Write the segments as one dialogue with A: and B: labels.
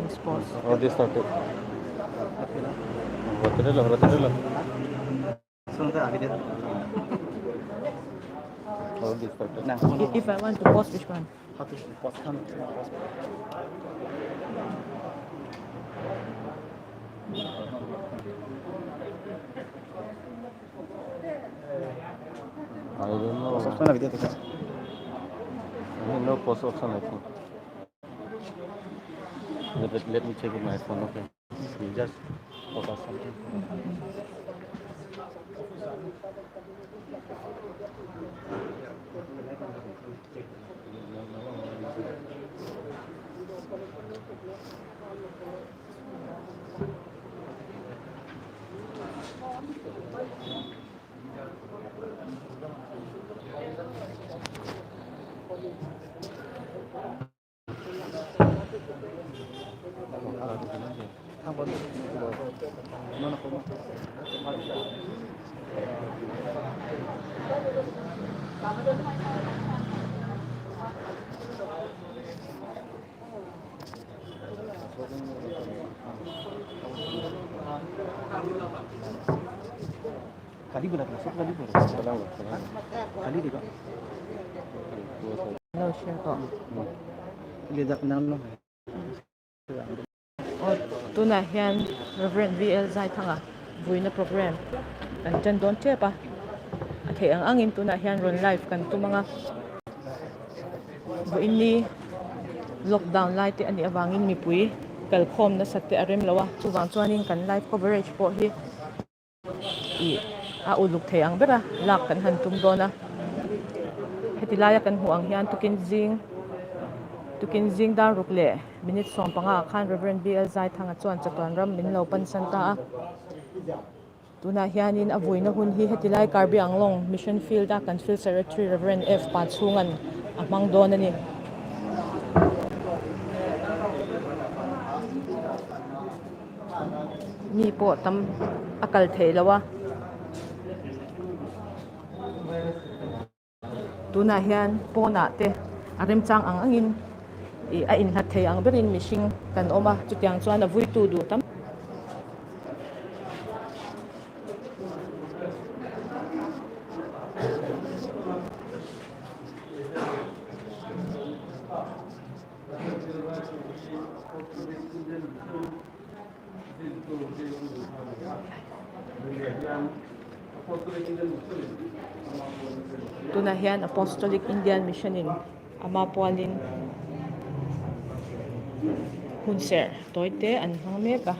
A: Spouse.
B: Oh, this started. Hotel. Oh, this started.
A: If I want to pause, which one?
C: How to pause?
B: I don't know.
C: Pause option video देखा.
B: No pause option, I think. Let me check with my phone. Okay. You just focus something.
C: Kali boleh masuk kali boleh. Kali juga.
A: No, share ko.
C: Lihat kenal no.
A: O, tuna yan, Reverend VL Zaithanga, Vuina program. Kan dyan doon siya pa. At ang angin tuna yan, run live, kan ito mga Vuini lockdown light, ani avangin mi pui, kalkom na sa tiarim lawa, tuwang tuwanin kan live coverage po hi. Uluk tayang bera, lak kan hantum doon na. Hetilaya kan huang yan, tukinzing da rukle minute som panga khan Reverend BL Zaithanga chuan chatuan ram min lo pan santa tuna hianin a Vuina hun hi hetilai Karbi Anglong mission field a kan field secretary Reverend F Pachungan amang don ani ni po tam akal theilawa tuna hian po na te arim chang ang angin a in hat thei ang berin mishing kan oma chutiang chuan a vui tu du tam tuna hian Apostolic Indian Missionin ama pualin hunser toite an hangmeka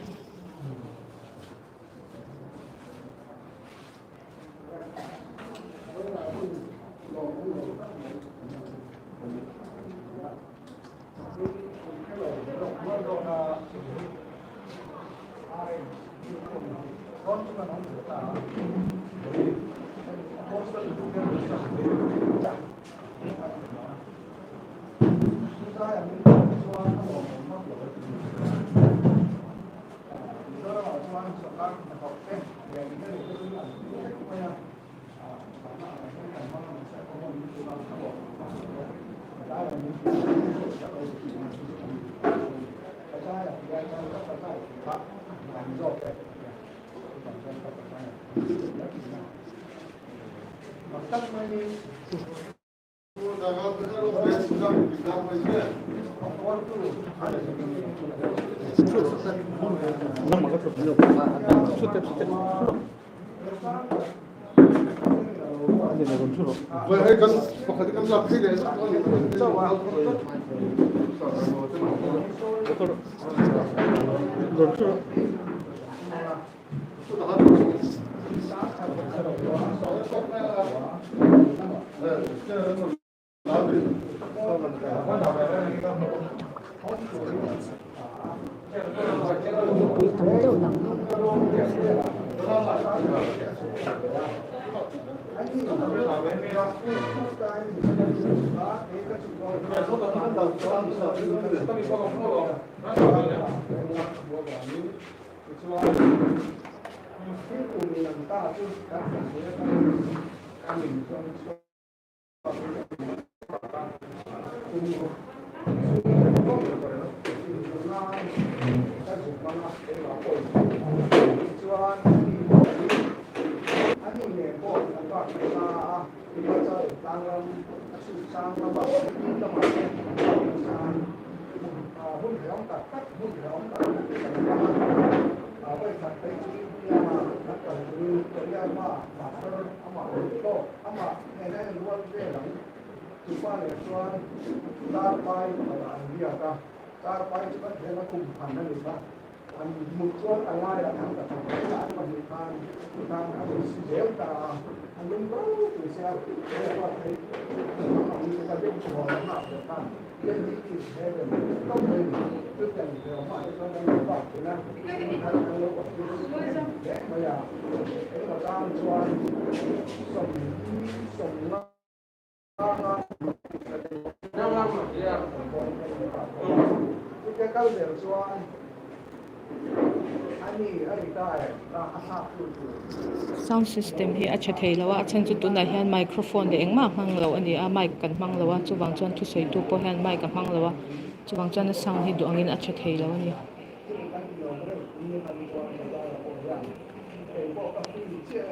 A: sound system hi a che thei lawa chen chu tu na hian microphone de engma hmang lo ani a mic kan hmang lawa chuwang chuan thu sei tu po hian mic ka hmang lawa chuwang chuan sound hi du angin a che thei lo ani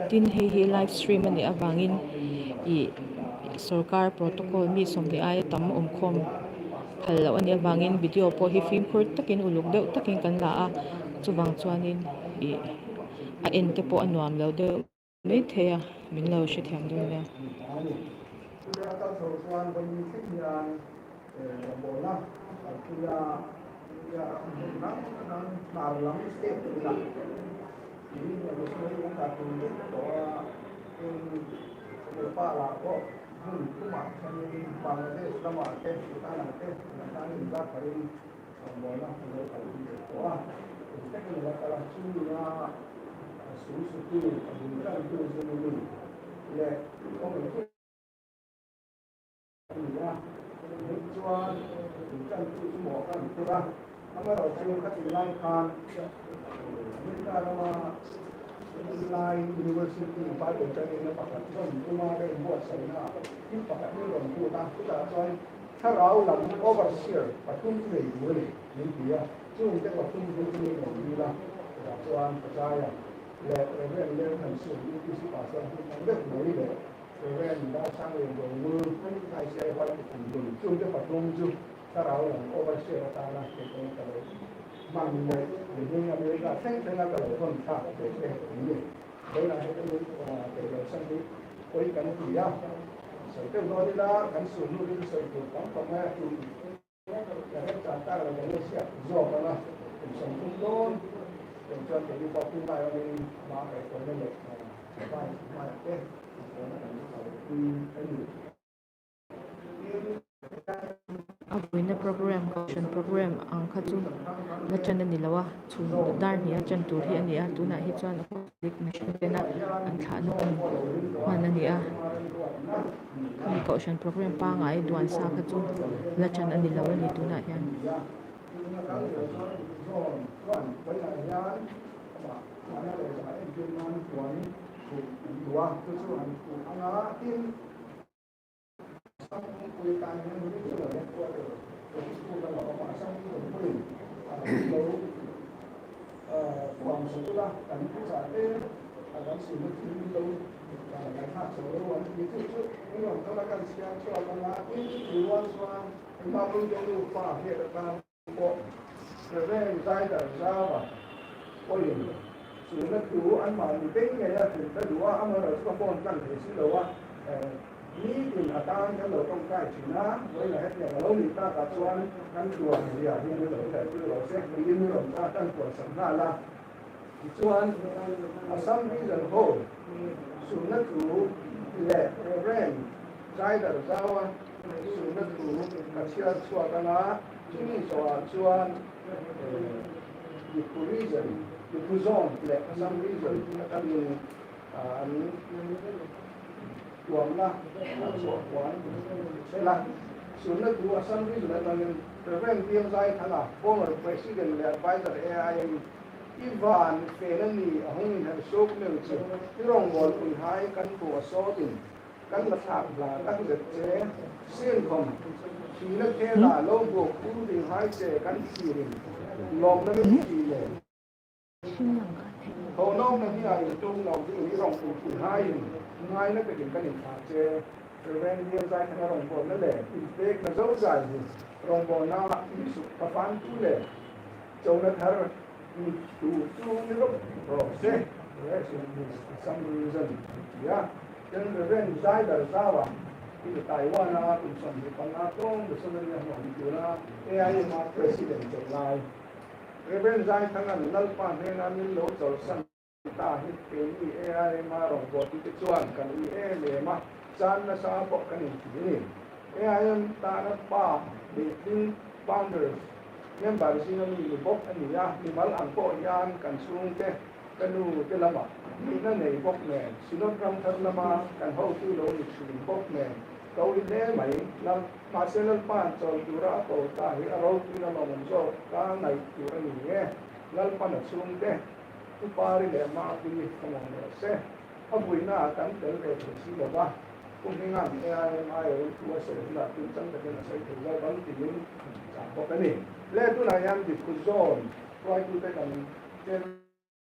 A: tin hi live stream ani awangin I sarkar protocol mi som ni ai tam khom hal lo ani awangin video po hi film khur takin uluk deuh takin kan la a chuwang chuanin I a en te po anuam lo deuh mai theya min lo shi thiam deuh le
D: Reverend đã sang lên đường mưa, hai xe quay cùng đường chung cái Phật ngôn chung, ta bảo là overseer ta là cái cái bằng này để nhưng mà bây giờ thấy là cái phần khác để cái gì, đấy là cái cái sân đi, với cái gì á, sở cái đó là cái sử dụng cái sở dụng tổng cộng là chủ, cái trả ta là cái xe do cái là cái sản phẩm đó, để cho cái đi vào tương lai là mà cái phần này là phải cái
A: a Vuina program caution program ang khachu na chan ani lawa chu dar ni a chan tur hi ani a tuna hi chuan dik mission tena an thla nu an man ani a khami caution program pa ngai duan sa khachu la chan ani lawa ni tuna hian
D: sự nó đủ anh mà mình tính ngày ra thì nó đủ anh mà rồi các con cần thể xin đầu ní thì là ta cái đầu trong cái chỉ nó với lại hết nhà lâu thì ta cả chuan căn chuan thì à như là cái cái sẽ bị như là ta căn chuan sẵn ra là chuan ở some reason hole sự nó đủ lệ Reverend trái đời sao sự nó đủ cả chia chuan cái nó chỉ chuan Diphu reason Diphu zone like some reason kami tuang lah so tuang lah sunat dua some reason kami Reverend Zaithanga former president and advisor AIM Ivan Fenani ahong in show milk tirong wall kun hai kan ko sotin kan mathak la kan je sen kom sina ke la lo go ku ding hai che kan sirin long na mi le Hầu nông là như là trung lòng thì nghĩ rộng của hai ngay nó cái điểm cái điểm phạt chế Reverend đi ra cái rộng bồn nó để impact nó dấu dài gì rộng bồn nó bị sụp phá phán chú lệ châu nó thở chú nó lúc rồi xe đấy some reason yeah then Reverend ra đời ra vào thì Taiwan là cũng sống thì còn là trong được xong rồi họ đi là AI mà president trở lại Reverend Zaithanga lalpan he na min lo chol san ta hi pe AI ma rong bo ti chuan kan le ma chan na sa po kan ni AI ta na pa between boundaries yan ba si na ni bok ani ya ni mal ang po yan kan sung te kanu te lama ni na nei bok ne sinot ram thar lama kan ho tu lo ni sing bok ne kau ini mai lam masalah pan so jura ko ta hi aro tu na mon so ka nai jura ni nge lal pan sung de tu pari le ma ti ko mon se a Vuina kan tel re si lo ba ku ni nga ni ai mai tu so la tu chang de na sai tu la ban ti ni sa ko ka ni le tu na yan di ku zone try tu te kan jen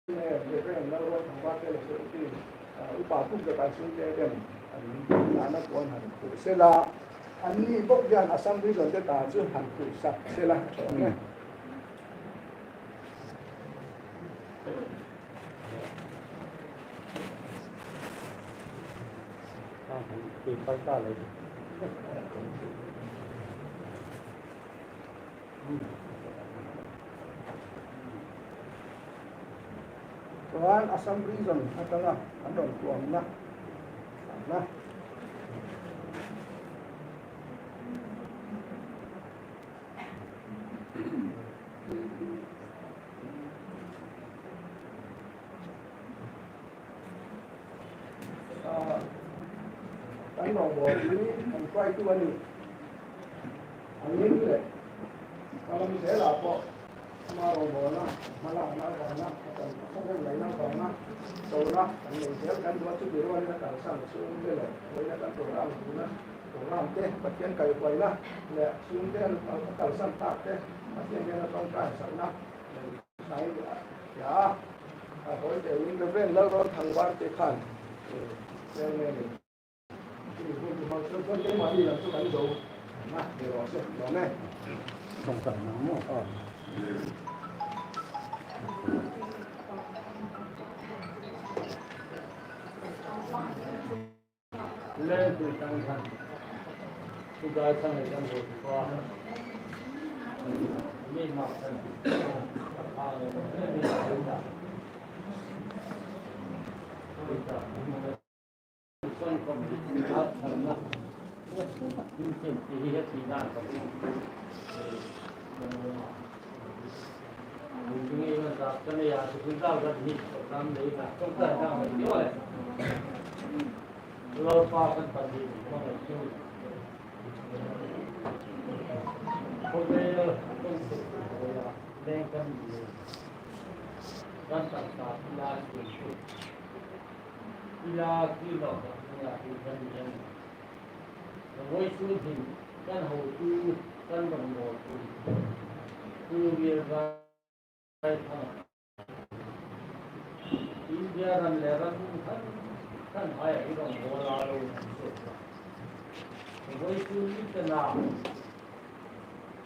D: ne de re na ro thang ba te le so ti upa tu ka ta sung de dem ana kon han ku sela anni bok yan assembly zon te ta chu han ku sa sela ne
B: thì phải trả lời
D: Tuhan assembly zon atanga andon tuang na na Anglong ini ang try to ani ang nile kalau misalnya apa marong bona malah bona kan lain bona soalnya ang misalnya kan dua tu biru ada kalsan so nile boleh kan program teh bagian kayu kuala le sung teh kalsan tak teh bagian dia nak tongkat sana saya ya kalau dia ini keren lalu thangbar teh kan ini
B: không cần nó mua lên từ trong thành từ đây sang này trong rồi qua lên mặt thành con còn bị áp thành nó nhưng thì hết thì đang còn mình nghĩ là cái này là chúng ta rất nhiều làm đấy là chúng ta đang phải nói là lâu qua phần phần gì không phải chịu hôm nay công sự là đang cần quan trọng là là khi đó là dân dân với số thì căn hộ tu căn bằng một tu việc ra thằng India làm lẽ ra thân hai cái đồng hồ là luôn với số ít nào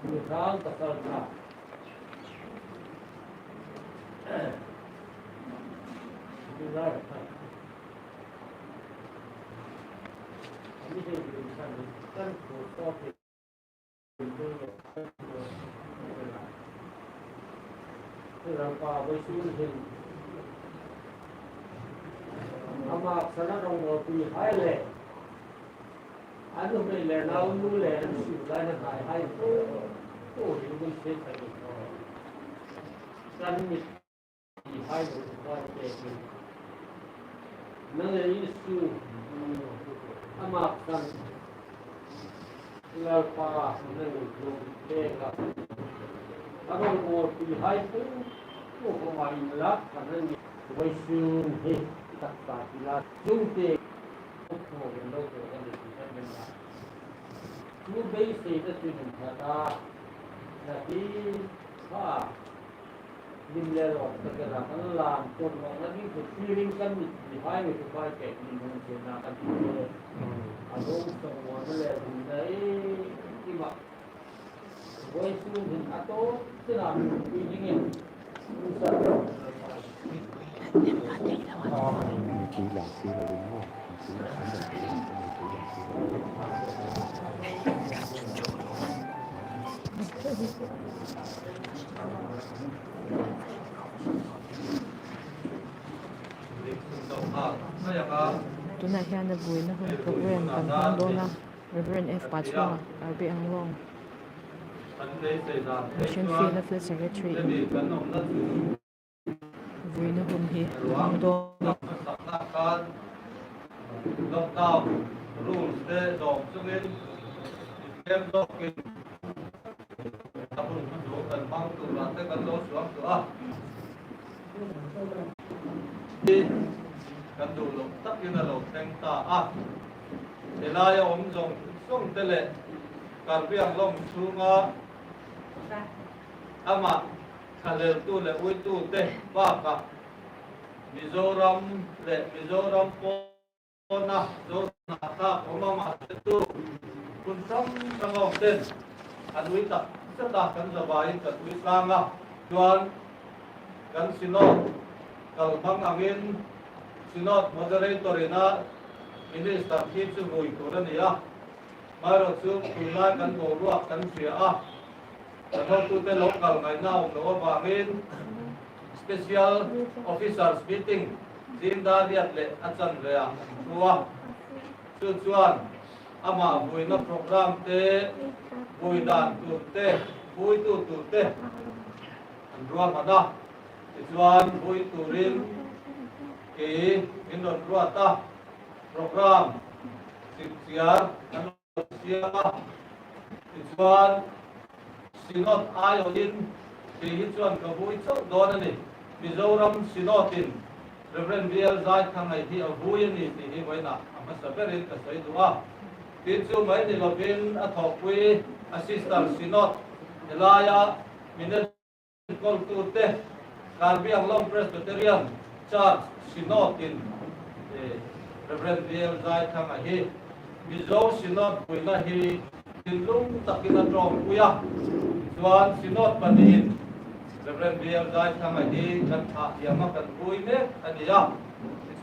B: người khác tất cả chúng ta ini kan foto terapa bersulit amak sana dong ngopi hai le anu me le nau nu le su lai na hai to ni mun se sai kan ni hai ko ke nang le isu amak kan lalpa nang tega abang mo hai tu ko mai lak kan ni wai su he tak ta ila jung te ko gen lo ko kan ni kan men la tu bei se ta tu ni ta na ti ha lim le lo ta ke na kan lam kon mo na ni ko feeling kan ni hai ni ko hai ke ni mo ke na kan ni a lo so mo na le ni dai ki ma voi su ni a to se na ni ni ni sa
C: Chỉ là xí là đúng không? Chỉ là khán giả của mình, chỉ là xí là đúng
A: tuna hian na Vuina hun program kan hang do na Reverend F Pachua Karbi Anglong mission field na field secretary Vuina hun hi hang do
B: lockdown rules de dom sungin kem dokin tapun do kan bang tu ra te kan lo suang tu kan du lo tak ina lo teng ta elaya om jong song tele Karbi Anglong sunga ama khalel tu le ui tu te ba ka Mizoram le Mizoram na do na ta oma ma tu kun sam sangom ten anui ta ta kan zabai ka tu sanga tuan kan sinod kal bang angin sinod moderator ina minister chief su goi ko nia maro su kulai kan go ruak kan sia kan tu te local ngai nau no ba ngin special officers meeting Zinda diat le achan rea tua chuan ama Vuina program te Vuidan tu te Vui tu te ruam ada chuan Vui turin ki indon ruata program siar sia chuan sinot ayoin ki chuan ka Vui chau don ani Mizoram sinotin Reverend Zeitung hi a Vuina hi Vuina ama saberin ka sai duwa tin chu mai ni lovin a thokwi assistant synod elaya minute call tu te Karbi Anglong Presbyterian Church synod in Reverend Zeitung hi Mizo synod Vuina hi tin lung takina trong kuya chuan synod panin Reverend Zeitung hi kan tha yama kan Vuina ania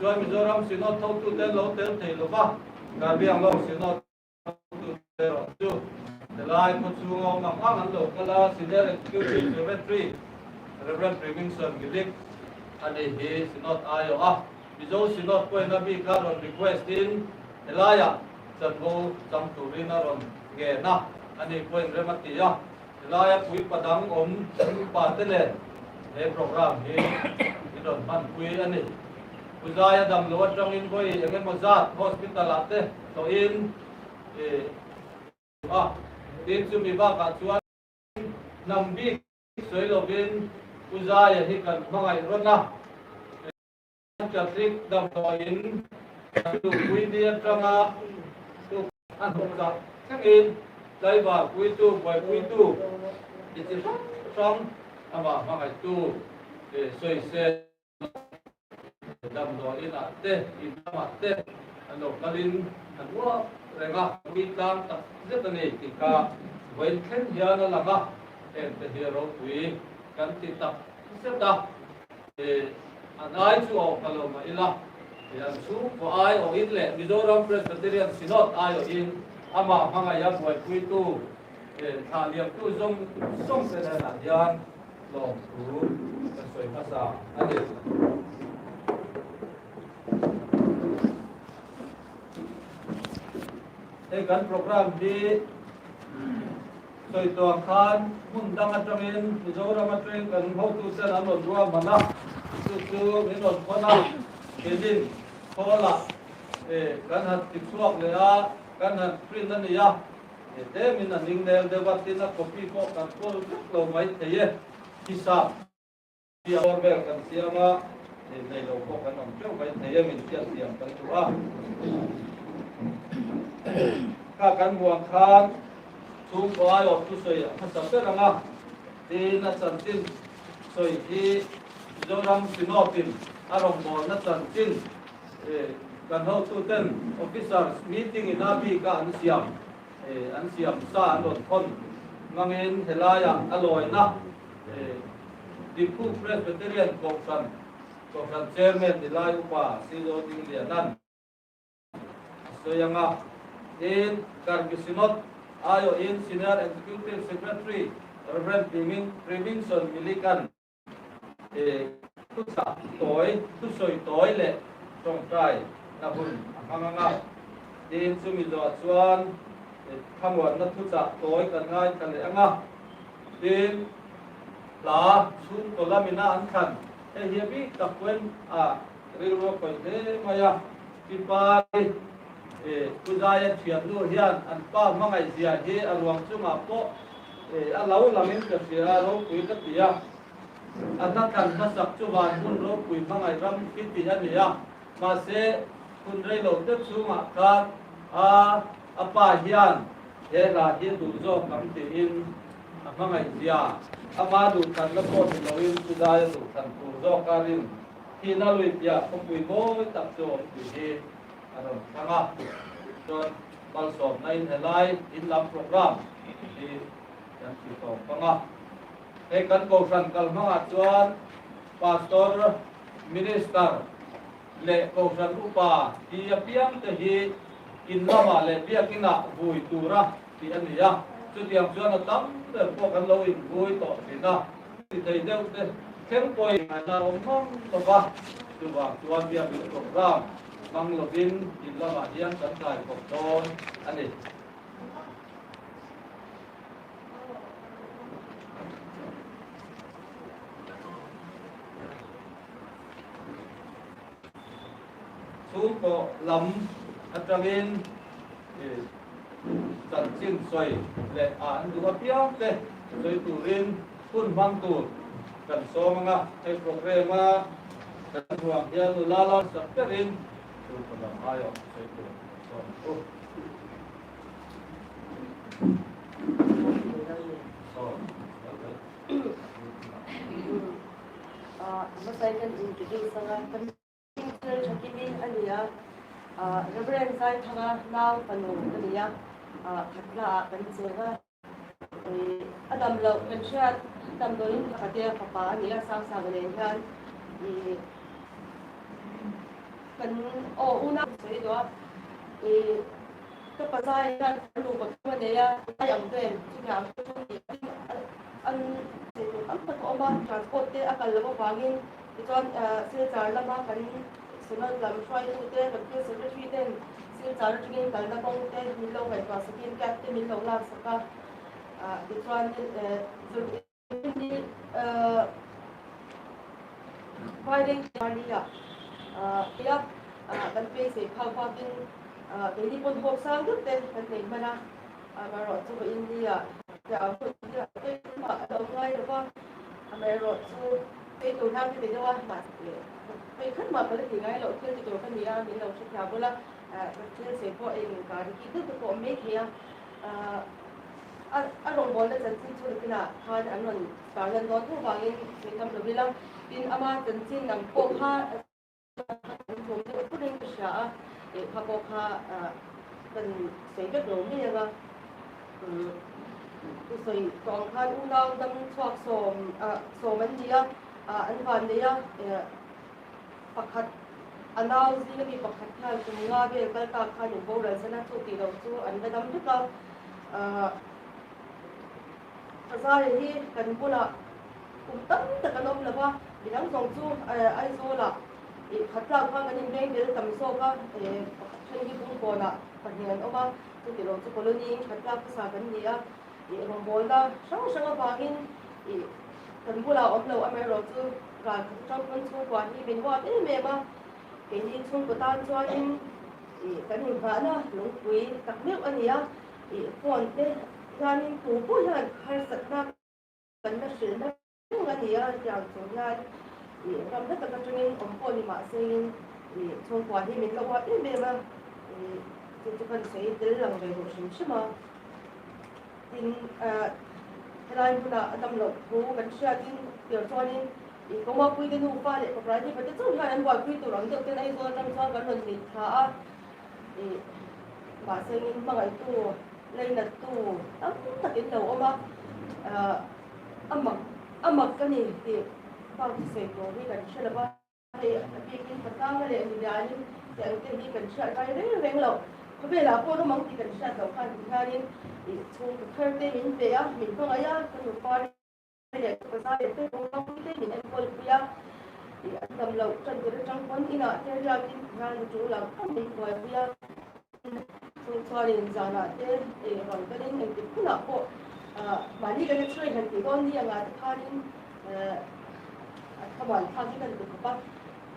B: chuan Mizoram synod thau tu te lo tel thei lo ba Karbi Anglong synod tu te ro chu the line ko chu ngom ang an lo kala senior executive secretary Reverend Remington Gilik ani he synod ayo Mizo synod ko na bi ka ron request in elaya chanbo cham tu rina ron nge na ani ko remati elaya pui padang om pa tele e program he idon man pui ani Uzaya dam lo trong in koi engem mazat hospital ate to in tin chu mi ba ka chuan nambi soi lovin Uzaya hi kan mangai rona Catholic dam to in tu pui dia tranga tu an hoksa kang in dai ba pui tu boy pui tu it is from ama mangai tu soi se dam do in ate in ate ano kalin anwa renga mitang ta zetane tika wen khen hiana langa en te hero pui kan ti ta seta anai chu o kaloma ila yan su ko ai o in le Mizoram Presbyterian Synod ai o in ama hanga ya boy pui tu tha liam tu song se na yan lo tu ka soi pasa ade kan program di soi tuang khan mun dang atangin Mizoram atang kan ho tu sen anon ruwa mana tu minon kona kedin kola kan hat tiksuak le kan hat print ani ya te min aning nel debatina copy ko kan kol lo mai theye hisab dia orbel kan siama nei lo ko kan om cheu mai theye min siam kan tua ka kan buang khan chung ko ai op tu soi ha sa pe ranga tin na chan tin soi hi zoram sinopin arong bol na chan chin kan ho tu ten officers meeting in abi ka an siam sa an thon mangin helaya aloi na Diphu Presbyterian Conference Chairman nilai upa sido ding lianan so yanga in Karbi Sinod ayo in Senior Executive Secretary Reverend Previnson Milikan tusa tusoi toy le trong trai na hun anganga in sumizo chuan khamwan na tusa toy kan ngai kan le anga in la sun tolamina an khan hiabi takwen rilro koi de maya pipai kuzaya thian lu hian an pa mangai zia hi arwang chunga po alau lamin ka sia ro pui ka tia atakan masak chuwan hun ro pui mangai ram kiti ania ma se kun rei lo te chunga ka apa hian he la hi du zo kam ti in mangai zia ama du kan la po ti loin kuzaya du kan tu zo karin hi na lui pia ko pui bo tak zo pui hi aron kanga don balsom nain helai in lam program di yang kita kanga kan ko san kalmanga chuan pastor minister le ko san upa ti apiang te hi in lama le pia kina vui tura ti ania chu tiang chuan tam te po kan lo in vui to ina ti thei deu te khem poi na om mong to ba tu ba chuan pia bi program mang lovin in lama hian kan kai ko ton ani sun ko lam atangin tan chin soi le an du piang te soi turin kun bang tu kan so manga e programa kan ruang ya la la sakterin sun ko lam ayo soi tu
E: Masaikan introduce nga Chakini Alia, Reverend Zaithanga now Panu Alia, Katla Kansuga, Adam Low, Kanchat, Tamdoin, Katia Papa, Nia Sang Sagalan, Una Sedo, Kapazai, Lupatia, I am then, transport a kalamo bangin iton silchar lama kan sunal lam try to te kan secretary ten silchar tingin kalna kong te milo kai pa sakin kat te milo la saka iton ni fighting maria ya kan pe se khau pa tin daily pon hok sang te kan te mana maro chu india ya ko ya te ma lo ngai ro Mày rồi cái tụi nam thì đâu ăn mà cái khách mà cái gì ngay lộ chơi thì tụi cái gì à mình đâu sẽ theo bữa là chơi sẽ có em cả cái thứ tụi có mấy kia anh đồng bọn là chân chính cho cái nào hai anh mình cả lần đó thu vào em mình cầm được đi lắm tin ama chân chính nằm cố ha chúng tôi quyết định sẽ để ha cố ha cần sẽ rất lớn như vậy tôi còn hai u nào đâm xoạc sổ mình đi anh hoàn đi bậc hạt anh nào gì là bị bậc hạt thay cùng nga về cái cả khai những câu lời sẽ là số tiền đầu số anh đã đâm rất là thật ra thì cần mua là cùng tất cả các ông là qua vì đang dùng số ai số là hạt ra qua cái những cái để tầm số các chân cái cũng còn là phần hiện ông ba số tiền đầu số colony hạt ra cái sản phẩm gì Rong bola, sang bangin, kan pula omlo amero tu ra trong con số quan hi bên qua thế mẹ mà cái gì chung của ta cho anh cái hình phá na lúng quý đặc biệt anh nhá còn thế gia đình cụ bố hàng hay sạch na cần là sự na anh nhá chẳng số nhà làm tất cả các chương trình ông bố mà sinh chung quan hi bên qua thế mẹ mà thì cần sẽ tới lòng về một sự mà tin helai pula adam lo bu kan sha tin tiểu cho nên có mà quy cái nụ pha để có phải thì phải chút hai anh gọi quy tụ lắm được cái này rồi trong cho cái lần thì thả bà xem bằng cái tu lên là tu tất cả cái đầu mà âm mặc cái này thì bao nhiêu sẽ có cái cái chuyện là bao thì cái phần tam cái này thì là những cái cần chuyện cái đấy là vẹn lộc có vẻ là cô nó mong thì cần chuyện đầu tiên thì hai nên chung cái thời mình về mình không ấy cái nụ pha để có sao để tôi cũng không biết mình ăn cơm bia thì ăn tầm lẩu chân tôi trong quán đi nọ theo ra cái hàng chỗ là không mình gọi bia xong cho đến giờ nọ để còn cái đến mình cũng là bộ mà đi cái chơi hàng thì con đi là thay đến các bạn thay cái được các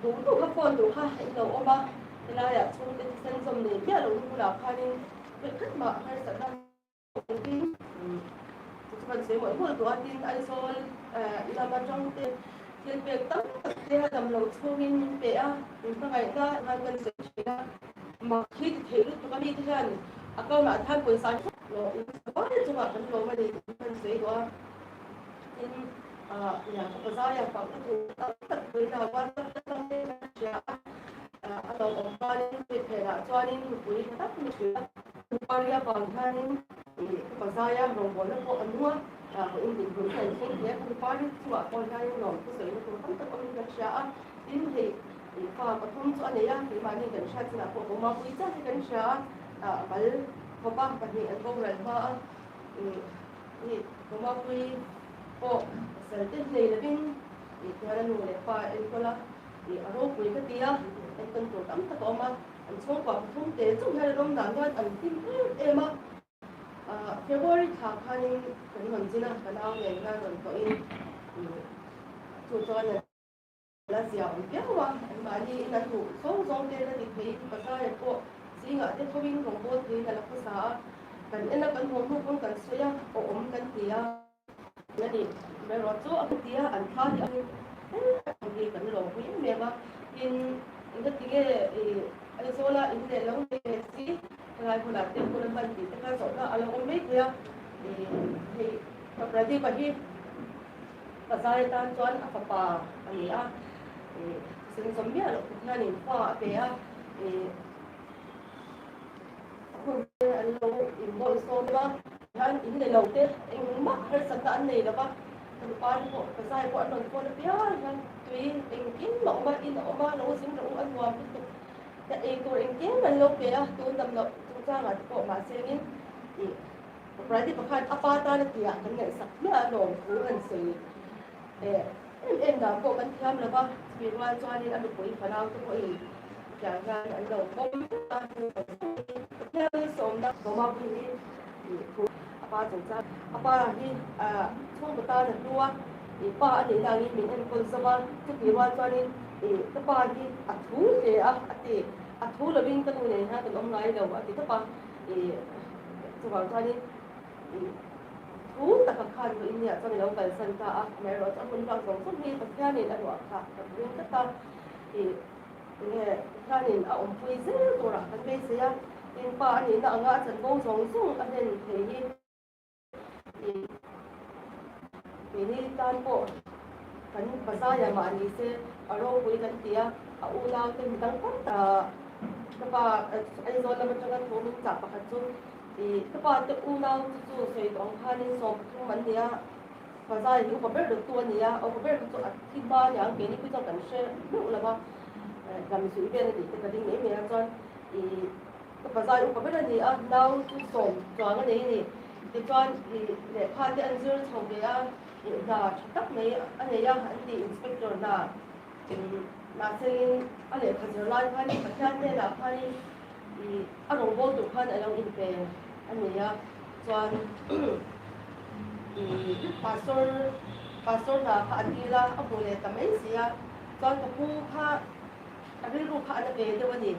E: đủ đủ các con đủ ha anh lẩu mà thế là ya chung cái sân sông này biết là cũng là thay đến cái cách mà hay sẽ đang cái phần sẽ mỗi một tổ tin ai so là mà trong tiền việc tất thì là tầm lâu số nghìn bể chúng ta ngày ta hai phần sẽ chỉ là mà khi thì lúc chúng ta đi thế này câu là tham quan sáng rồi có thể chúng ta phần lâu mà đi phần sẽ có in nhà có giá nhà phòng cái tất với là quan tâm tăng lên là đầu ông ba nên về là cho nên quý tất như thế qua đi còn hai có giá nhà rồi nó có ấn nữa với định hướng thành sinh thế không có những chuyện con trai lòng cái sự nó cũng không tất cả những cái tin thì và có thông số này thì mà những cái là của mà quý chắc thì cái phải có ba cái gì anh công rồi mà thì có mà quý có sở thích này là bên thì theo là người phải anh có là thì ở đâu quý cái tia anh cần tổ tắm tất cả mà anh sống qua không thể chung hay là đông đảo thôi anh tin em mà February thakhanin kan manjina kanao ngenga ron to in chu cho na la sia on piawa mani na tu so zong te na di thei pasai ko singa te thobin kong bo thei na la pasa kan ena kan hom nu kon kan soya o kan tia na di me ro chu a tia an tha di an di kan lo ku me ba in cái ai số là in để lâu để gì lại còn là tiền của mình thì cái số là ở lâu mấy kia thì tập ra đi cái và sai tan chọn apa apa anh ấy sinh sống biết là cũng là niềm hoa về không anh lâu in bộ số đó anh in để lâu tết anh mắc hơi sẵn anh này là ba từ ba bộ cái sai của anh còn con biết anh tùy anh kiếm lỗ mà in lỗ mà lỗ sinh lỗ anh hoàn tiếp tục tại tôi anh kiếm mình lâu về tôi tầm lỗ chúng ta là bộ mà xem in thì rồi thì bác apa ta là thì cái ngày sắp nữa đồ của anh xử em đã bộ anh thêm là ba vì qua cho nên anh được quỹ phải nào tôi quỹ chẳng hạn anh đầu bông theo số đó có bao nhiêu apa chúng ta apa đi không có ta là đua thì ba thì là mình em còn sao ba cái gì qua cho nên thì các ba đi thú thì thú là bên cái này ha từ ông nói đầu thì các ba thì cho vào cho nên thú tất cả khăn của India cho nên ông cần sân ta mẹ rồi cho mình vào sống suốt ngày tất cả này là đọa cả những tất cả thì nghe ta nên ông phi dễ rồi là cái bây giờ nhưng ba thì đã ngã chân công sống xuống anh nên thấy ini tanpo kan pasaya mani se aro pui kan tia ulau te mitang ta kapa ai zo la machanga thomi cha pakhat chu ti kapa te ulau chu sei dong khanin som thung man nia pasaya ni ko ber được tua nia o ko ber chu thi ba yang ke ni pu cha kan se lu la ba gam su be ni te ka ding ni me chon i pasaya ko ber ni a dau chu som chuang ni ni thì con thì để khoan thì anh dương trong cái là tắc mấy anh ấy anh thì inspector là xin anh ấy phải lại khoan thì phải khoan là khoan thì anh không vô được khoan anh in về anh ấy cho pastor là anh đi là anh bố lệ tầm ấy gì cho cái khu ha anh đi lúc anh về đâu vậy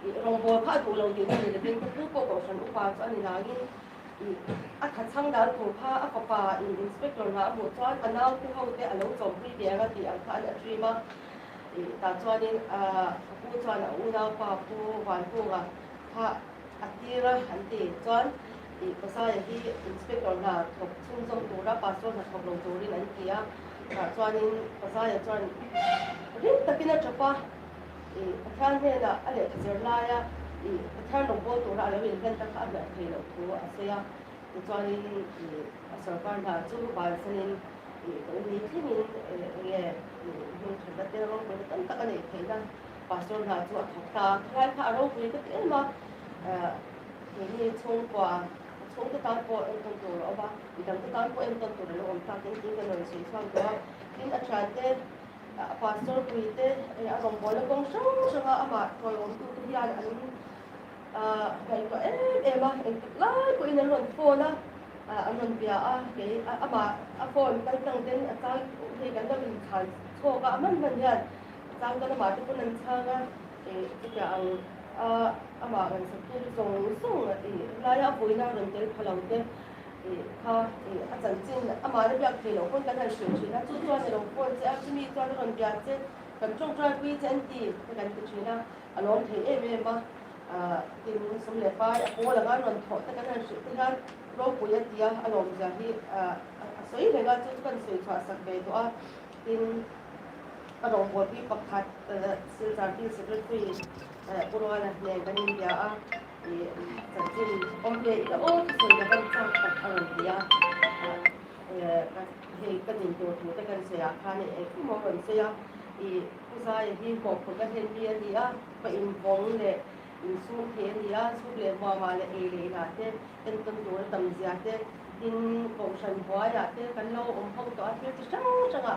E: thì không vô ha tụ lâu thì anh ấy bên cái khu cổ cổ sản upa cho anh ấy làขัดช่างดาวถูกผ้าอัปปาอินสเปกเตอร์นะหมดจอดอันนั้นที่เขาเตะอันนั้นจมที่เดียร์ก็ตีอันนั้นทรีมาแต่จอดนี่ผู้จอดอุดาวป่าผู้หวานผู้อ่ะผ้าอัดที่ละหันตีจอดภาษาอย่างที่อินสเปกเตอร์นะถูกชุ่มจมตัวรับปัสสาวะถูกลงตัวนี่นั่นเกี่ย chuanin pasaya chuan rin takina chapa athan hena ale zerlaya athan longbo tura ala win kan ta kha da thelo thu asaya chuanin sarkar da chu ba sanin ni thimin nge hun thada te ro ko tan ta ani thela pastor da chu thakta khai kha ro ku ka te ma ni chung kwa chung ta po en ton to ro ba idan ta po en ton to ro on ta tin tin kan ro si sang ko tin atrate pastor kuite a rong bola kong sang ama ko on tu hian an kai ko ma en la ko in ron phone an bia ke ama a phone kan tang den a chang he kan da min khai cho ka man hian chang kan ma tu kun changa ka ang ama kan sa tu song la ya Vuina ron tel phalang te kha a chan chin ama le bia ke lo kon kan han shu chi na chu chuan ne lo phone che a chimi chuan ron bia che kan chong trai pui chen ti kan ku chi na alon the ma tin som le pa a ko la ga ron tho ta kan han shu ti han ro pu ya tia alom ja hi soi le ga chu kan soi chwa sak be to a tin a rong bo pi pakhat sil tar ti secretary purwala ne kan india a chin om le ila o soi ga kan chang tak a ron dia he kan in to thu ta kan se ya kha ne ku mo ron se ya kusai hi ko ko kan hen dia dia pa in bong le in su the dia su le ma le le na te kan kan do tam zia te in ko shan hwa ya te kan lo om hong to a te chang changa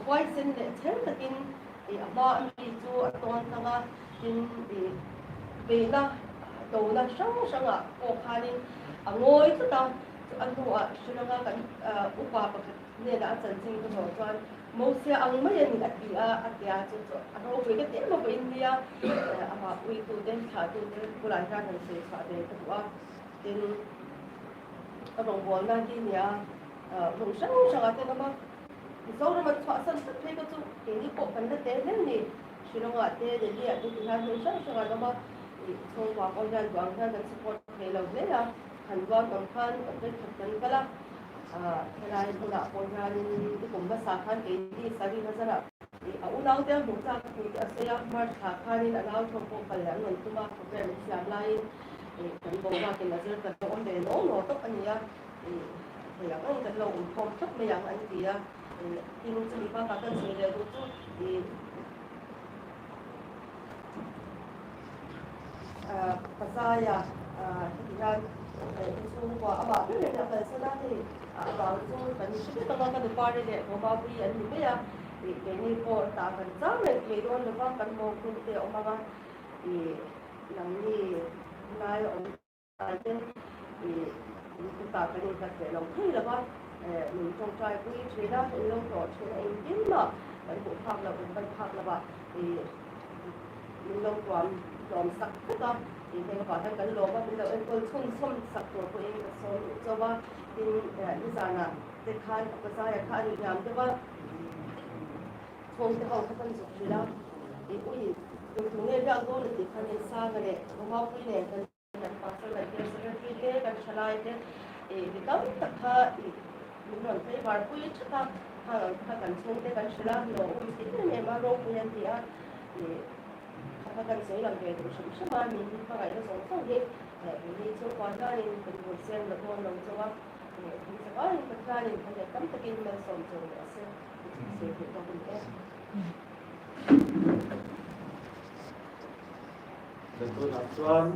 E: quay xin để thế là tin mà đi cho toàn thằng tin về na đầu na sang cô khai ngồi chút ta anh thu xin nga cái upa bạc nên đã chân chính cái hồ cho một xe ăn mấy người ăn tiệt cho anh nói về cái tiền mà về India mà uy tu đến thà tu đến cô lại ra thành sự phá để cái đó tin cái đồng vốn đang đi nhà vùng sang cái đó mà sau đó mà thoát sân tất thấy cái chỗ cái đi bộ phần đất thế này xin ông ạ thế để đi ăn thì hai người sáng sáng đó mà xong qua con gian quảng thân đang support cái lâu đấy à thành qua tổng khan tổng cái thật chân cái là cái này cũng đã con gian đi cùng với xã khan cái đi xã đi nó ra là u nào thế một cha thì sẽ làm mà xã khan nên là nào trong phố phải là người tụi mà có vẻ mình làm lại cái bộ mà cái là rất là ổn định nó tốt anh nhá thì là cái lâu không thích mấy anh chị tin cho mình bao cái gì để được thì pasaya thì ra itu qua apa tu yang dapat sana thì apa tu kan sih tu kan ada party deh mau beli yang ni ya ini ko tak kan zaman ke don lepas kan mau pun te omanga yang ni nai on dan kita tak kan kita long thi lepas mình trong trai quý chế đó thì lâu rồi chế anh chính mà vẫn cũng hoặc là cũng vẫn hoặc là bạn thì mình lâu còn sặc hết đó thì thầy bảo thằng cái lỗ mà bây giờ anh còn không sặc rồi của anh cho ba thì như sao nào để khai cái sao là khai được làm cho ba không thì không có dụng gì đâu thì cũng gì dùng thùng này ra rồi thì khai đến sang cái này không bao quý này cái phát sinh là cái sự cái cái salai cái thì đó tất cả mình nói thấy vào cuối trước ta cần xuống để cần sửa lại rồi thì cái này mà rồi cũng nhận thì cần sửa làm về thì sửa mà mình phải cái nó sống không hết mình số quan gia đình cần một xem là con lòng cho bác thì sẽ có những gia đình phải để cắm cái mình sống rồi để xem thì cho mình cái
B: để tôi làm chuan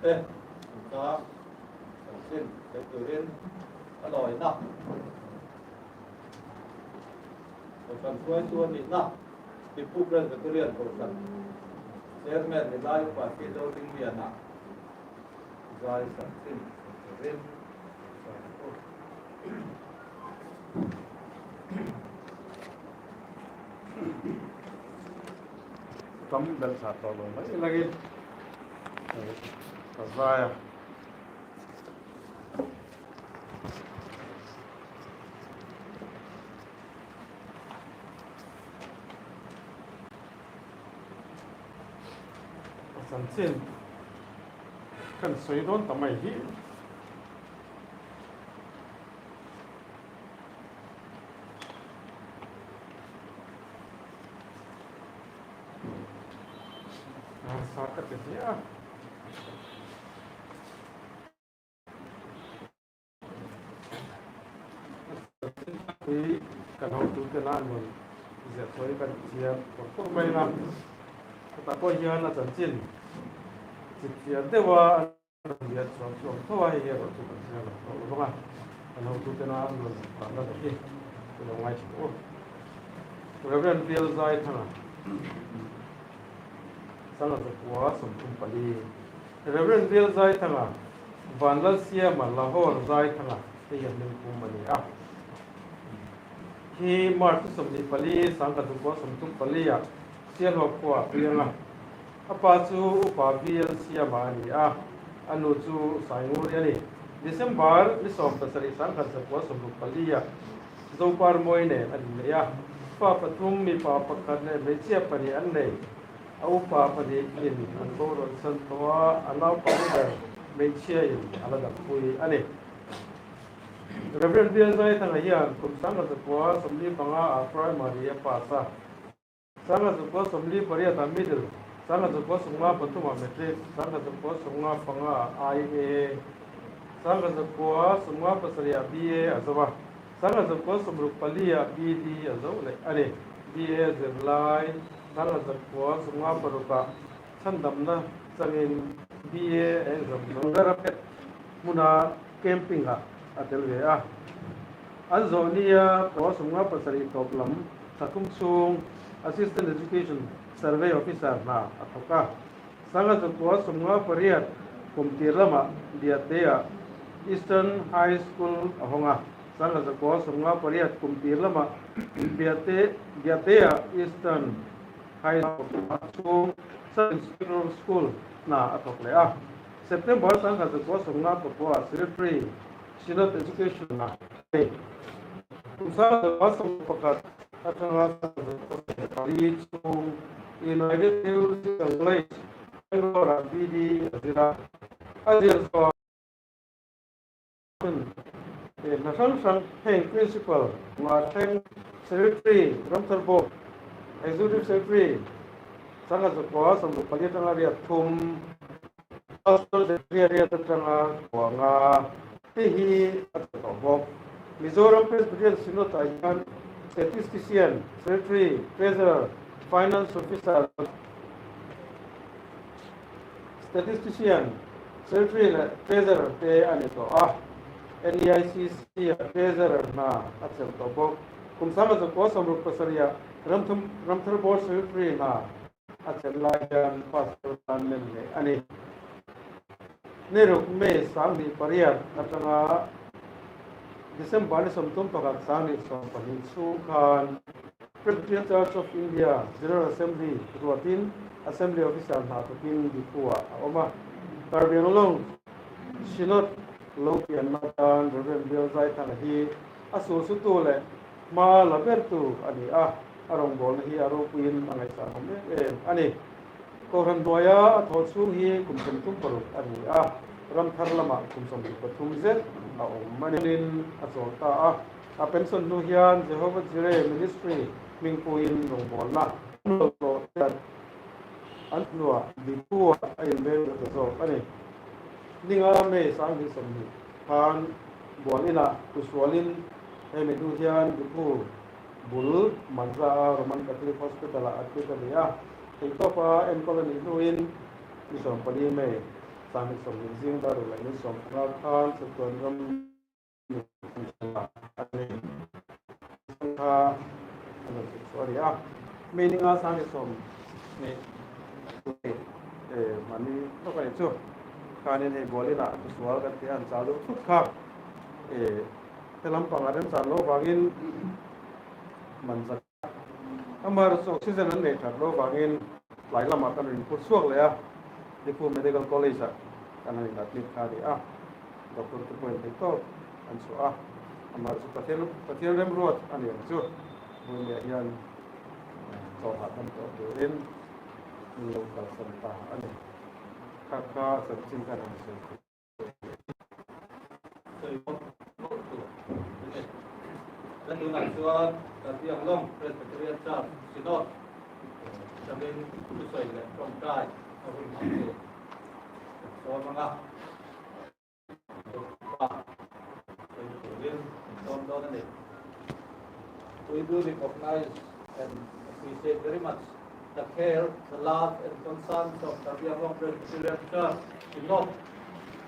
B: tôi có xin để tự nhiên ở đòi nào rồi phần xuôi xuôi đi nào thì phụ lên cái liền của phần chairman thì lại quả cái đâu tiếng miền nào rồi sản sinh tự nhiên
C: tấm bel sát vào mấy lagi Azaya Sansin kan soidon tamai hi
B: ka te ya thì cần hậu tu cái lan rồi giờ thôi cần chia có mấy năm ta có nhiều là chân chính chỉ chia thếว่าgiờ chọn chọn thôi hay rồi tu cái là đúng không cần hậu tu cái lan rồi ta là cái cái ngoài chỗ Reverend feel Zaithanga sang là quá sum tum pali Reverend feel Zaithanga Vanlasia mà Lahore Zaithanga cái hiện lên cùng mình khi mà tu sum ni pali sang ka tu ko sum tum pali ya sia lo ko pianga apa chu pa feel sia ma ni anu chu sai ngur ya ni December ni som ta sari sang ka ko sum tum pali ya zo par moi ne an ne ya pa pathum mi pa pakhat ne me chia pani an nei au pa pani in an ko ron san to alau pa ne me chia in ala da pui ani Reverend Bill Zaithanga hian kum sanga zakwa somli panga primary pa sa sanga zakwa somli paria ta middle sanga zakwa sunga patuma matric sanga zakwa sunga panga IA sanga zakwa sunga pasaria BA azawa sanga zakwa sumruk palia BD azau le ani BA zerlai sanga zakwa sunga paruka chandamna changin BA exam ngarapet muna camping ha atelwe anzonia ko sunga pasari toplam takum chung assistant education survey officer na atoka sanga ko sunga pariat kumtirama diatea eastern high school ahonga sanga ko sunga pariat kumtirama diatea eastern high school school na atokle September sanga ko sunga papua secretary Sinat education na usaha wasam pakat atanga college to United University College Bangalore BD Azira Azir so national frank principal Martin secretary Ramtarbo executive secretary sanga ko sam pagitanga ria thum pastor secretary atanga wanga Tihi atau Mizoram Presbyterian Synod ayan statistician, secretary, treasurer, finance officer, statistician, secretary, treasurer, te anito NEICC treasurer na atsel tobo. Kung sama sa ko sa pasarya Ramthar board secretary na atsel layan pastor nan ani. Neruk me sang di pariat atanga December ni somtum pakat sang ni som pahin sukan Presbyterian Church of India General Assembly Ruatin Assembly Officer na tukin Diphu oma Karbi Anglong Sinot Lokian Matan Reverend Zaithanga hi asu sutule ma labertu ani arong bol hi aro kuin angai sa ani Koran doya atau suhi kumsum tumpur ani ram tharlama kumsum pathum zet manin asolta pension nuhian Jehovah Jireh ministry mingpuin nongbola no antlua Diphu ain be so ani ninga me sang hi somni han bolina kuswalin me nuhian Diphu bul manza Roman Catholic Hospital atita Ito pa colony nuin isong pali may sami som zing daru la ni som kan sa tuan ram sorry meaning sami som ni mani to ka chu kanin he bolina sual ka tian chalu kha telam pangaran salo bangin manza Amar oxygen an nei thaklo bangin laila matan rin pur suak le Diphu medical college kana ina tip khadi doctor to point to an so amar su pathian rem rot ani chu bunya yan so hatan to in local santa ani kaka satchin kana so Lalu nak suat tapi Anglong Presbyterian Church Synod Sabihin ko sa iyo, from God, sa mga so mga we do recognize and appreciate very much the care, the love, and concerns of the Anglong Presbyterian Church in North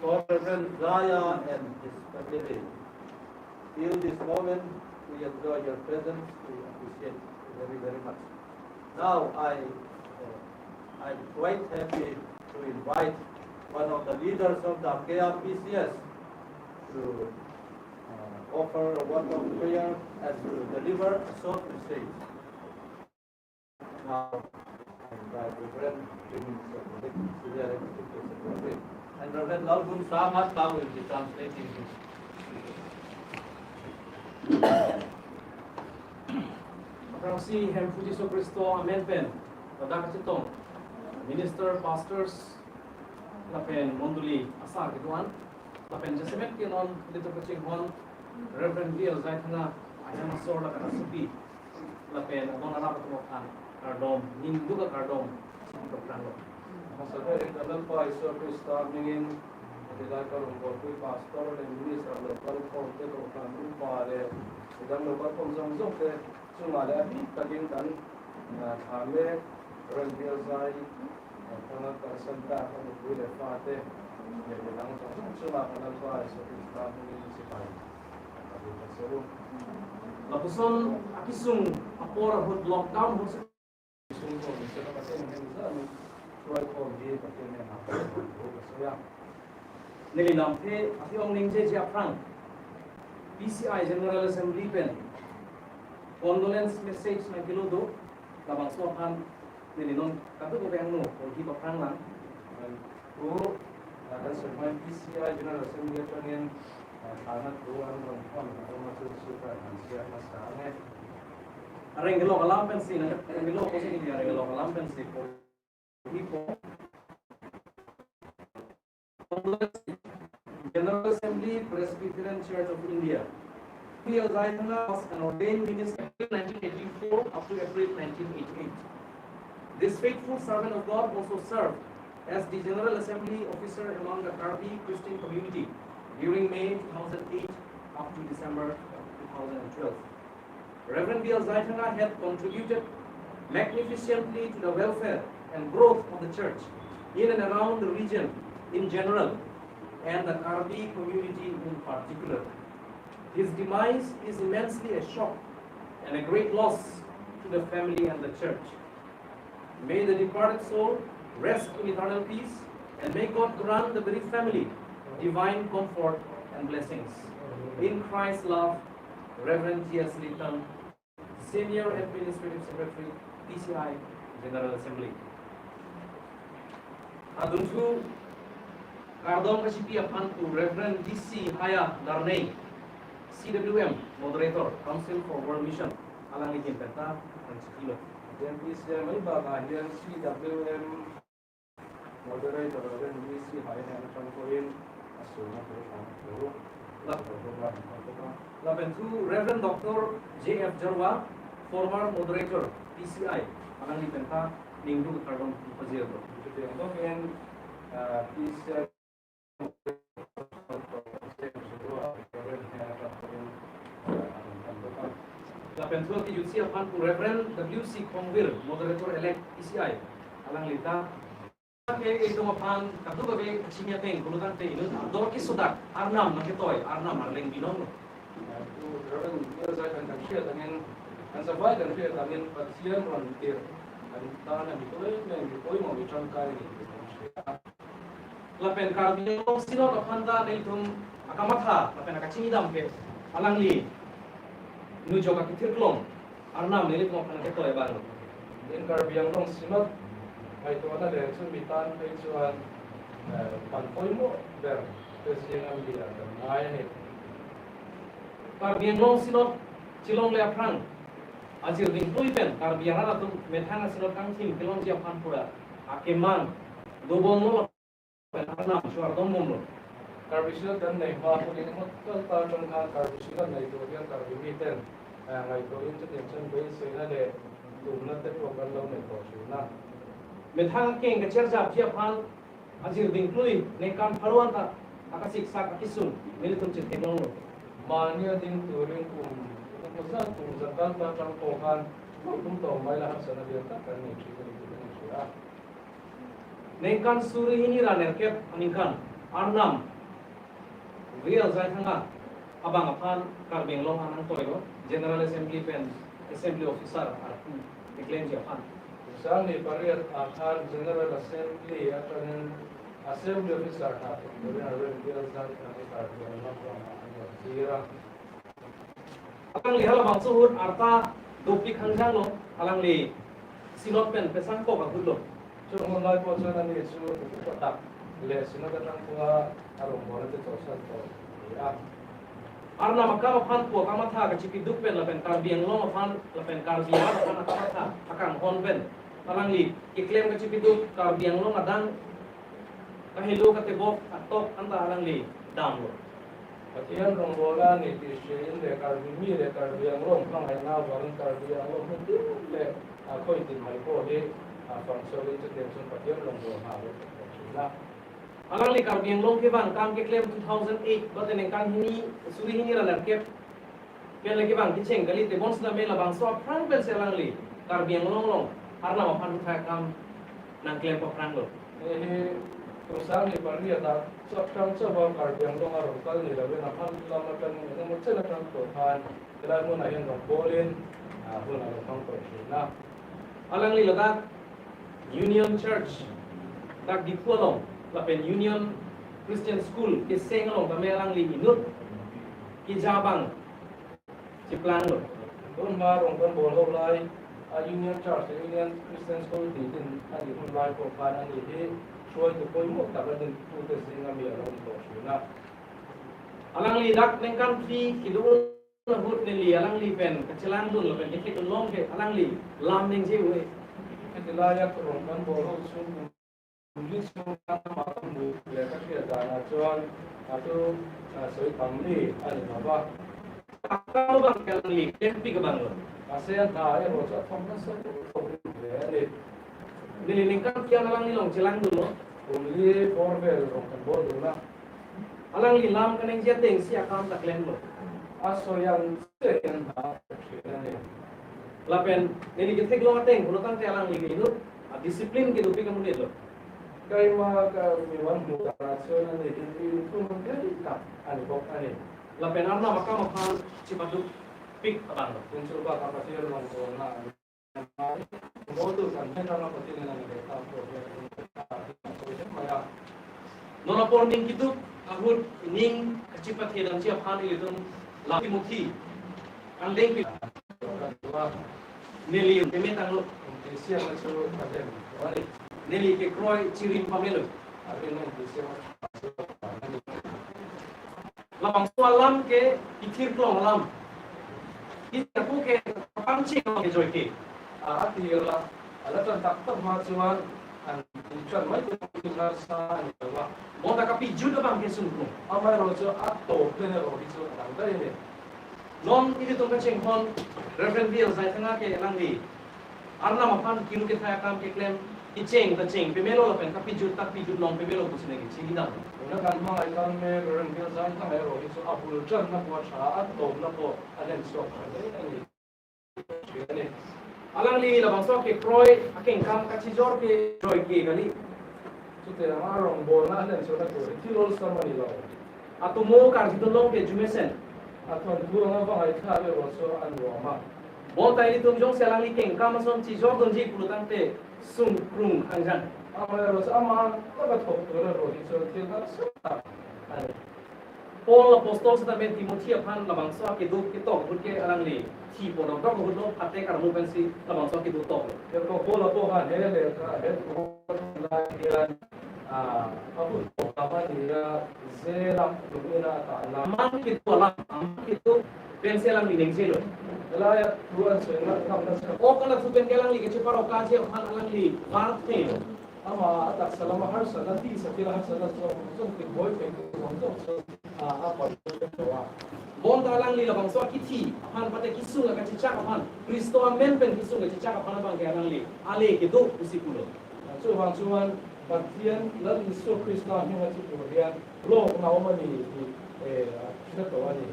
B: for Reverend Zaya and his family. Till this moment, we enjoy your presence. We appreciate it very, very much. Now, I'm quite happy to invite one of the leaders of the KRPCS to offer a word of prayer and to deliver a short message. Now, I invite Reverend and Reverend Lalgun Samat now will be translating this.
F: Makrasi Hem Puji Kristo Amen Pen Pada Kacitong Minister Pastors Lapen Monduli Asar Gituan Lapen Jasemet Kinon Dito Kacing Hon Reverend Zaithanga Ayam Masor Lakan Asupi Lapen Adon Arap Tumokan Kardom Ninduga Kardom Prano
B: Masalah yang dalam Pak Yesus Kristus ingin dilakukan untuk pastor dan minister lokal untuk melakukan upaya dan melakukan pembangunan ke semua lagi bagian kami rendiazai karena tersentah untuk berfate yang langsung semua kalau Pak Yesus Kristus ingin sipai. Tapi sesuatu
F: Lapuson Akisung Apor Hud Lockdown Hud
B: sungguh misalnya pasien yang bisa
F: Nilinampe Afiong Ningje Jiafrang PCI General Assembly Pen Condolence message na kiludo labang sopan nilinon katu ko pengno kung hipa prang lang
B: Guru akan semua PCI General Assembly pengen sangat ruang perempuan atau masuk suka lansia masalahnya.
F: Areng gelo kalampen si na gelo ko sini dia areng gelo kalampen si ko hipo General Assembly Presbyterian Church of India. Zaithanga was an ordained minister in 1984 up to April 1988. This faithful servant of God also served as the General Assembly officer among the Karbi Christian community during May 2008 up to December 2012. Reverend Zaithanga had contributed magnificently to the welfare and growth of the church in and around the region in general and the Karbi community in particular. His demise is immensely a shock and a great loss to the family and the church. May the departed soul rest in eternal peace, and may God grant the bereaved family divine comfort and blessings. In Christ's love, Reverend T.S. Zeitung, Senior Administrative Secretary, PCI General Assembly. Aduntu Kardong Kasipi upon to Reverend D.C. Haya Darnay, CWM, Moderator, Council for World Mission, Alang Ikin Penta, and Sikilo.
B: Dan PCI may bagian CWM Moderator dan DC hanya akan poin asumsi guru.
F: Labentu Reverend Dr. J.F. Jarwa, former Moderator, PCI, Alang Ikin Penta, Ningdu Kardong Pazirdo.
B: Jadi untuk yang PCI
F: Lapentua ki jutsi apan ku Reverend W.C. Kongwil, Moderator elect PCI, Alang Lita. Ke itu apan katu bagai kecimnya teng, kulutan teng itu dor ki sudak Arnam naketoy, Arnam Arleng Binong.
B: itu Reverend saya akan share dengan ansafai dan share dengan pasien volunteer. Dan tanah itu mau bicara kali ini.
F: Lapen Karbi sino kapanda na itong akamatha, lapen nakachingidam ke Alang Li. Nujo ka kitirklong Arnam nilit mo panaketoy bano.
B: In Karbi Anglong sinot ay ito na din sumbitan kay suan panpoy mo ber kasi ang dia dan ayan it.
F: Karbi sino cilong le aprang. Azir ding tuipen Karbi rara tu methana sino kang tim kilong dia panpura. Akeman dobon mo Arnam suar domom lo.
B: Karbi sinot dan nay pa ko din mo ta Karbi sinot na ito yan Karbi miten. Ngay ko ito din sen base na de
D: na te ko kan lo ne ko shi na
F: me thang keng ka cher jap chia phan ajir ding klui ne kan pharuan ta akasik sak akisun militum chin kenong lo
D: ma ni ding turin kum ko sa tum zakan ta kan ko kan tum to mai la ha sana dia ta kan ni chi ni shi a
F: ne kan suri hini ra ner kep aning kan arnam real Zaithanga abang aphan Karbi Anglong anang toyo General Assembly pen Assembly Officer arku declare dia aphan
D: sa ni pariat akhar General Assembly atau Assembly Officer ta ko ni arwen dia sa ta ka dia na ko ma sira
F: alang li hala bang suhut arta dopik hangjang lo alang li sinot pen pesang ko ka hudlo
D: so mo lai po sa ni su ko ta le sino ka tang ko arong mo te to sa to ya
F: arna makam aphan ko kamatha ka chipiduk pen la pen Karbi Anglong aphan la pen Karbi aphan kamatha akang hon pen alang li iklem ka chipiduk Karbi Anglong adang kahilo ka tebok atok anta alang li dam lo
D: Atian rong bola ni di sini le Karbi mi le Karbi Anglong kang ai na warung Karbi Anglong mesti le aku itu mai ko he fungsi itu tension patian rong bola ha le
F: alang li Karbi Anglong ke bang kam ke claim 2008 baten kan hini suri hini ra lar ke pen lagi bang kicheng kali te bons na mela bang so prang pen se alang li Karbi Anglong long arna ma phan utha kam nang claim pa prang lo
D: Perusahaan di Paria tak sekarang coba Karbi Anglong arong kal ni lawan apa lama kan ni mo cela kan Tuhan kailan mo na yan rong bolin pun arong kang persina
F: alang li lagat Union Church tak Diphu long la pen Union Christian School ke seng long kami alang li inut ki jabang ciplang lo
D: pun marong kan bolo lai Union Church Union Christian School di tin ani pun lai ko kan ani diช่วยทุกคนหมดแต่ละเดือนผู้ตัดสินมีอารมณ์ต่อสู้นะ
F: alang li dak neng kan fi kidu na hut ne li alang li pen kacelang dun la pen ke long ke alang li lam neng je we
D: Kita layak rompan bolo sun tulis sun nama kamu lekat dia dana cuan atau soi pamli ada apa
F: akal bang kalang li tempi ke bang lo
D: ASEAN dah ya rosak pamlas ni
F: ni neng kan kian alang li long celang dun lo
D: Uli forvel rompan bolo na
F: alang li lam kaneng je teng si akam tak lem lo
D: aso yang sekian ni
F: la pen ni ke tek long teng kuno kan te alang li inut disiplin ke dupi kamu lo
D: kay mga kamiwan mo national ni itu menjadi tak ani bok ani
F: la pen arna maka maphan cipadu pik abang lo
D: mencoba kapasir long na modu kan na pati na ni ta ko maya
F: nona porning kitu ahut ning kacipat hedam cia phan ilitun laki mukhi andeng pi neli pemetang lo
D: Indonesia na suruh kaden wali
F: neli ke kroy cirim pamelo
D: ari na Indonesia
F: lapang sualam ke itir klong lam kita ku ke pangci ke joy ke
D: ati la ala tan tak tak ma chuan an chuan mai ku na sa ni ba
F: mo ta kapi juda bang ke sun
D: amai ro chu atto ne ro hi chu dang dai ni
F: non ini tu kaceng hon Reverend Zaithanga ke langli arna mapan kilu ke thaya kam ke claim iceng ta ceng pemelo la pen kapi jut tak pi jut long pemelo ku sine ke chigina
D: na kan ma ai kan me ren bil san ta mai ro hi chu apul chan na ko cha atto na ko alen so dai ni
F: alang li la bangso ke kroy akeng kam kachi jor ke joy ke gali
D: chu te ma rong bol na alen so na ko ti rol sa ma ni lo
F: atu mo kar jitun long ke jumesen
D: aton bu nga ba ai kha le ro so an ro ma
F: bon tai li tum jong se alang li keng kam son chi jor don ji pulutang te sung krung angjan
D: amai ro sa ma ta ba thok to ro hi so ti na so ta
F: Paul apostol sa tamen Timothy aphan la bangso ke du ke tok hut ke alang li thi po dok dok hut lo pate kar mu pensi la bangso ke du tok
D: ya ko ko la ko ha ne le ka he ko la ya abu ko ka ba ni ya zera du ina ta la
F: man ke tu alam ke tu pensi alang li neng je lo
D: la ya tu an so na kam na sa
F: o kana tu pen ke alang li ke cheparo ka je aphan alang li var the
D: ama atak salama har sa na ti sa tira har sa na so so ke boy pe ko so còn đó
F: Bon talang li labang so kiti apan pate kisu la kacica apan Kristo amen pen kisu la cica apan abang ke alang li ale ke do usikulo
D: so hang chuan pathian lal isu krishna hi ha chi purian lo na omani na to ani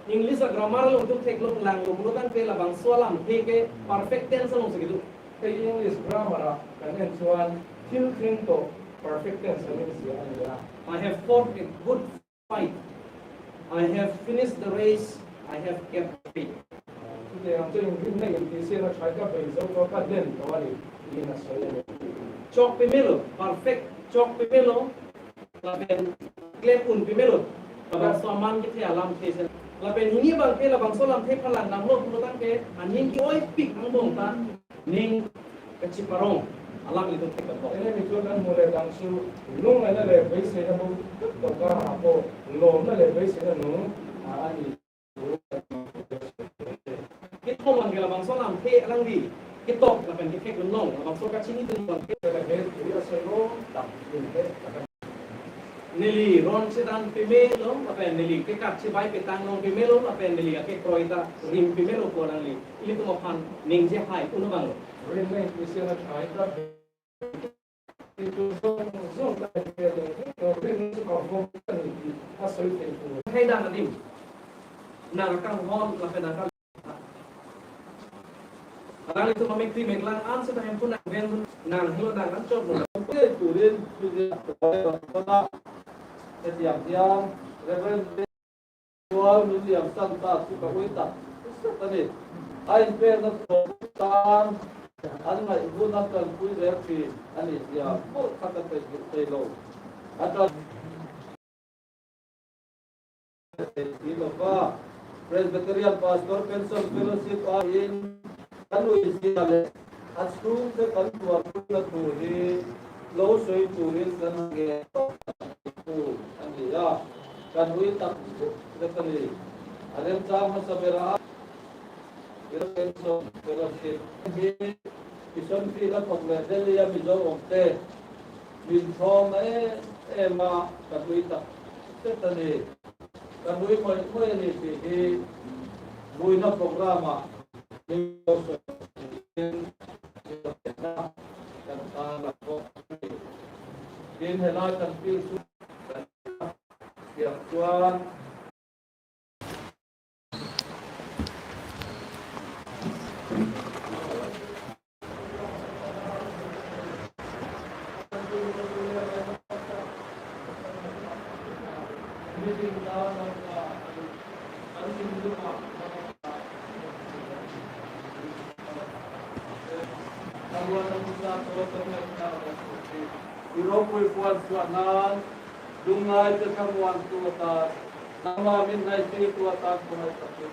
F: English a grammar lo tuk tek lo lang lo mutan pe labang so lam pe ke perfect tense lo segitu
D: cái English grammar kan en chuan thil thing to perfect tense ni si ani ya
F: I have fought a good fight. I have finished the race. I have kept faith.
D: thì ang chung rin na yung tisi na try ka pa iso ko ka din to ani ni na so yan
F: Chok pimelo, perfect chok pimelo. Lapen klep un pimelo. Labang so man ke alam ke sen. Lapen hingi bang ke labang so lam the phalang nam lo mutan ke aning ki oi pik ang bong ta ning kaciparong alam itu tek ko.
D: ene mi chuan an mole dang su lung na le bai se na bu to ka ha po lo na le bai se na nu ani
F: Kita mang ke labang so lam the alang di. Kitok lapen ke kek long labang so ka chini tu bang ke
D: ka he ri se lo ta ni ke
F: Nili ron sedan pimelo, apa nili ke kat si bai petang long pimelo, apa nili ke kroita rim pimelo ko lang li. Ili tu mapan ning je hai uno bang.
D: rin na yung tisi na try ka itu so ka ke to rin su ka ko ni asoy ke fu
F: Hai dah nadim. Nang kang hon lapen nang Alang itu mamikti meglang an sa tahem pun nang nang hilo nang kan chop mo.
B: cái chủ đến bây giờ có na cái tiang Reverend Wal William Santa suka wita tadi ai pe na tan an mai guna kan pui re fi ani ya ko kata pe lo ata lo pa Presbyterian Pastor Council Fellowship in kanu isiale asu ke kan tuan na tu hi lo soi turin kan ge tu ani ya kan hui tak dekali adem cham sa bera so fellowship hi ison fi la pok le deli ya mi zo onte min thom e ma kan hui tak tetani kan hui mo ni fi Vuina programa in helai kan pil su siap tuan Irokoi puan suanan, dungai ke kamuan tuata, nama min nai ti tuata kumai tapi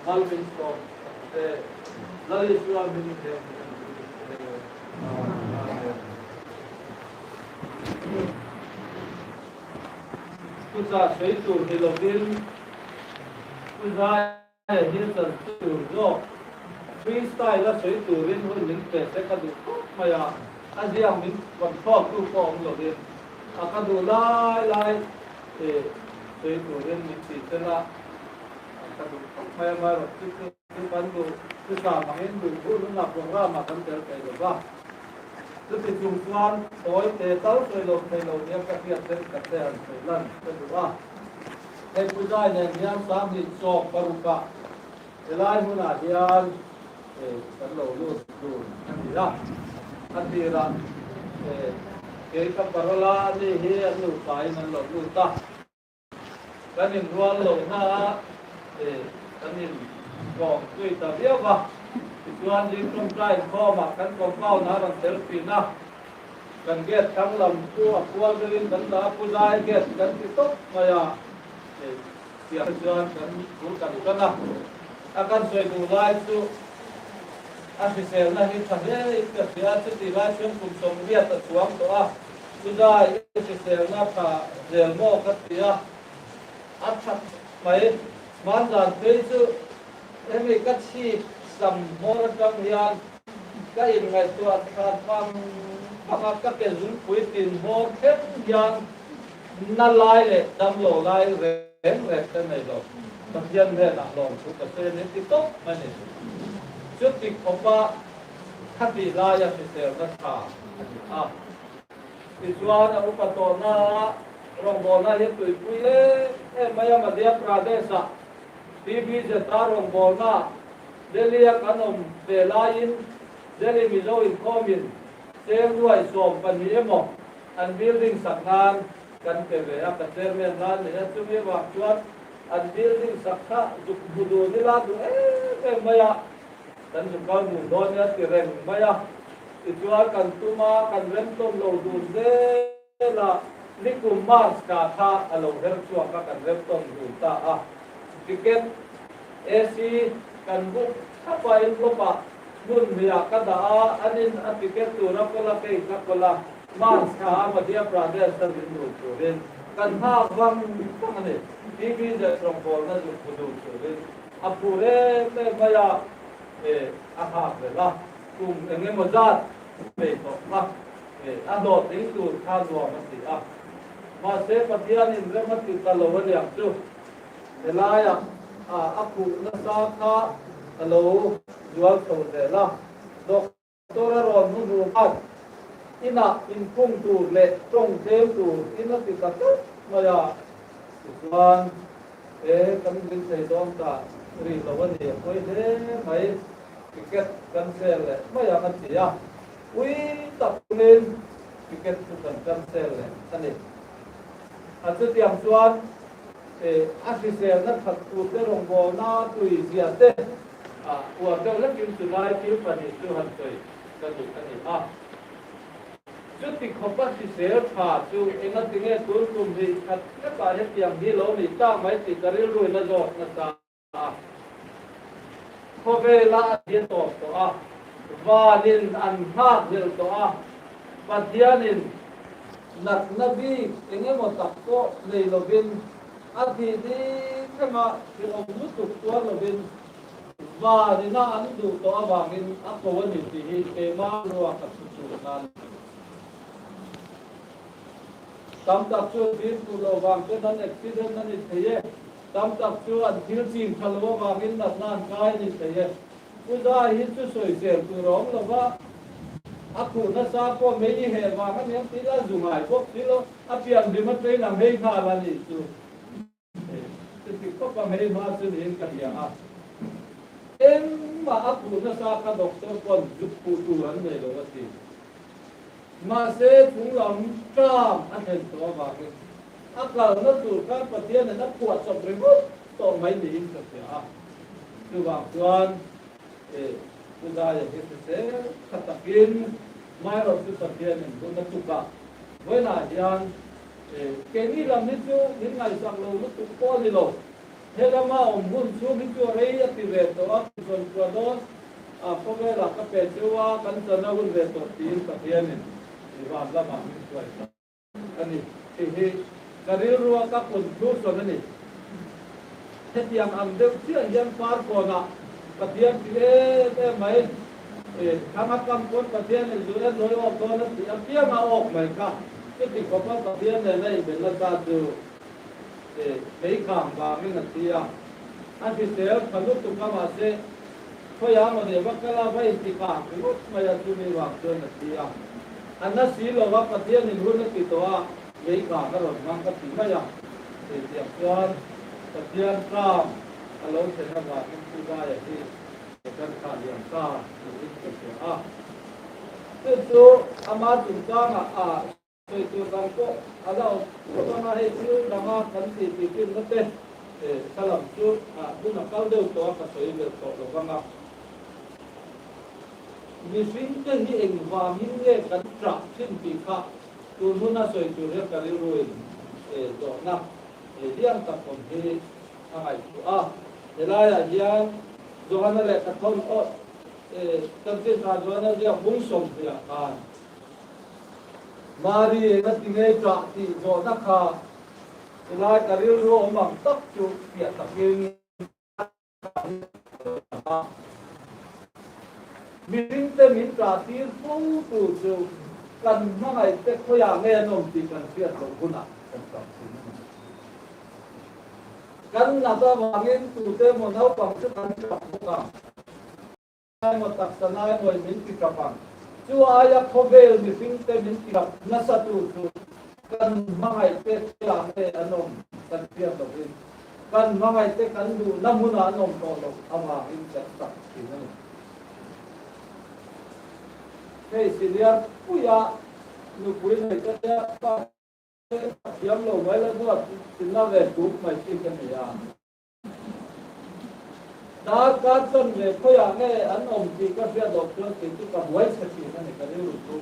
B: malvin stop, lali suan min ke. Kusa seitu hilodin, kusa hilsan tu jo, freestyle la seitu rin hun min ke sekadu maya. Aziang min wan thok tu phong lo din akadu lai sei tu ren mi ti tela akadu mai mai ro ti pan tu tu sa ma hen du bu na program ma kan tel kai lo ba tu ti chung chuan toy te tal kai lo ne ka pia ten ka te an sai lan tu ba ai pu dai ne niam sam ni chok paruka elai huna dian kan lo lu ni la Adira ke ka parola ni he anu kai nan lo lu ta kanin rual lo na kanin ko tui ta bia ba tuan din trong trai kho ma kan ko pau na ran tel pi na kan get kang lam ku akwal gelin dan da pu dai get kan ti tok maya sia tuan kan ku kan kana akan soi ku lai tu Asisel na hit sahe ka sia ti la chen kum som bia ta tuam to a sudai asisel na ka zel mo ka tia athat mai man dan te chu emi ka chi sam mor kam hian ka in ngai tu at khat pam ka ka ke zun pui tin ho khet hian na lai le dam lo lai reng te nei lo tập dân he na lo chu ka se ne ti to ma ne chu ti khopa khát đi la ya ti se na tha a ti chuan a upato na rong bol na ye tui pui le e maya madhya pradesh ti bi je ta rong bol na Delhi kanom pe lain Delhi mizo in komin sem ruai som pan hi emo an building sakhan kan pe ve a ka chairman ran ne chu me wa chuan an building sakha juk budu ni la du e maya kan ju kan mu don ya ti reng maya ti chuan kan tuma kan rem tom lo du de la nikum mas ka tha alo her chuan ka kan rem tom du ta a ticket AC kan buk apa in lupa mun mia kada anin atiket tu na kola ke na kola mas ka Madhya Pradesh ta bin tu rin kan ha wang tang ne TV je from bol na ju kudu rin apure te maya aha la kum enge mozat pe to la a do ting tu kha do ma ti a ma se patian in remat ti kalowan ya tu elaya aku na sa kha alo jual to de la doctor ron nu nu pat ina in kung tu le trong tem tu ina ti ka tu ma ya chuan kan din sei dom ta ri lo wa ni koi de mai ticket cancel le ma ya kan ti ya ui tap lên ticket tu kan cancel le ani a chu tiam chuan officer na khat tu te rong bo na tui zia te wa ka la kim tu lai ti pa ni tu han toi ka tu ka ni chu ti khopa si se pha chu enga tinge tur tum ri khat ka pa he tiam hi lo ni ta mai ti karil ru na zo na ta kho ve la dia to wa lin an ha hil to pathianin nat nabi enge mo tak ko nei lovin ati di kama yung mutuk tuwa lovin wa ni na an du to awangin ako wani ti hi e ma ruwa ka susunan tam tak chu bin tu lo wang ke nan accident nan ni theye tam tak chu an thil chin khalwa wangin nat nan kai ni theye uda hi chu soi sel tu rom lo wa aku na sa ko me ni he wa kan yang ti la zungai ko ti lo apian bi ma pe na me kha la ni chu ti ko pa me ma chu ni ka ya em ma aku na sa ka doctor kon jup pu tu ran ne lo ti ma se thung lam kam an hen to ba ke akal na tu ka pathian na puat so premo to mai ni in ka ya tu ba chuan uda ya ke se khatakin mai ro tu pathian ni na tu ka Vuina hian ke ni lam ni chu ni ngai sang lo lu tu ko ni lo helama om hun chu ni chu rei ati ve to a kon ko don a ko ve la ka pe chu wa kan ta na hun ve to tin pathian ni wa la ma ni chu ai ani he karil ruwa ka kon chu so na ni hetiam am de chi yan par ko na pathian ti e mai kama kam kon pathian ni zu en loi ok don ti apia ma ok mai ka ti ko pa pathian ne nei be la ta tu mấy khang và mấy ngặt tia anh thì sẽ phải lúc tụi các bạn sẽ thôi à mà để bắt cái la vay thì cả cái lúc mà giờ tụi mình vào chơi ngặt tia anh nó xí lo bắt cái tiền mình luôn nó kỹ toa mấy khang cái rồi mang cái tiền bây giờ thì tiệm cho cái tiền cao cái lối sẽ nó vào cái khu ga vậy thì cái khả điểm cao thì cái chuyện cái số ama chúng ta tôi đang có ở đâu có nói hay chứ đang có cần gì thì tin nó tên sao làm chứ tôi là cao đầu to cả sợi việc to rồi vâng ạ vì sinh cái hình và những cái cần trả xin bị khác tôi muốn là sợi tôi rất cái rồi rồi nè riêng tập còn thì ngày để lại là riêng rồi nó lại cái thôn cần thiết là rồi nó riêng muốn sống thì Mari na tingai tra ti zo na kha ilai karil ro mang tak chu pia takin min te min tra ti fu tu chu kan ma ngai te khoya nge nom ti kan pia lo kuna kan nata wangin tu te mo nau pang chu kan chak buka ai mo tak sanai noi min ti kapang chu aya khovel mi ping te min ti kap na sa tu kan mangai te la te anom kan pia to rin kan mangai te kan du namuna anom to lo ama in chak tak tin hey senior puya nu pui nei ta pa yam lo mai la duat tin na ve tu mai tin kan ya da ka ton ve puya nge an om ti ka pia doctor ti tu ka wai sa ti na ne ka ru tu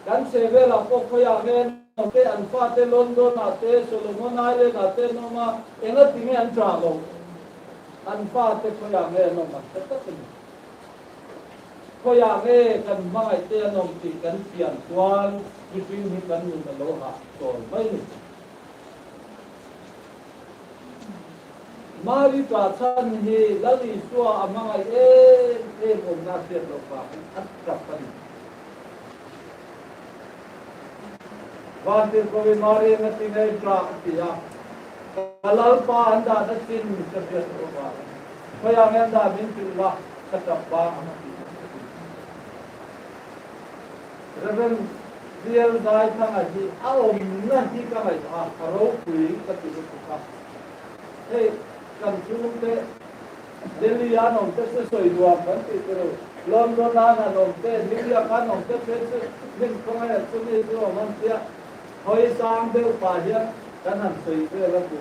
B: kan se ve la ko puya nge no te an fa te London na te Solomon Island na te no ma enga ti nge an tra lo an fa te puya nge no ma ta ta ko ya nge kan mai te anom ti kan pian tuan ki pin hi kan nu na lo ha to mai ni mari ta chan hi lali suwa amanga e om na te lo pa at ka pan van te ko mari na ti nei tra ti ya kalal pa anda na tin ka pe ro pa ko ya nge da min ti la ka ta pa Reverend Zaithanga ji aom na hi ka mai a ro pui ka ti ku ka hey kan chu te Delhi ya nom te se soi dua pan ti ro London na nom te Delhi ka nom te se min ko mai chu ni ro man tia hoi sang de pa ya kan han soi te la ku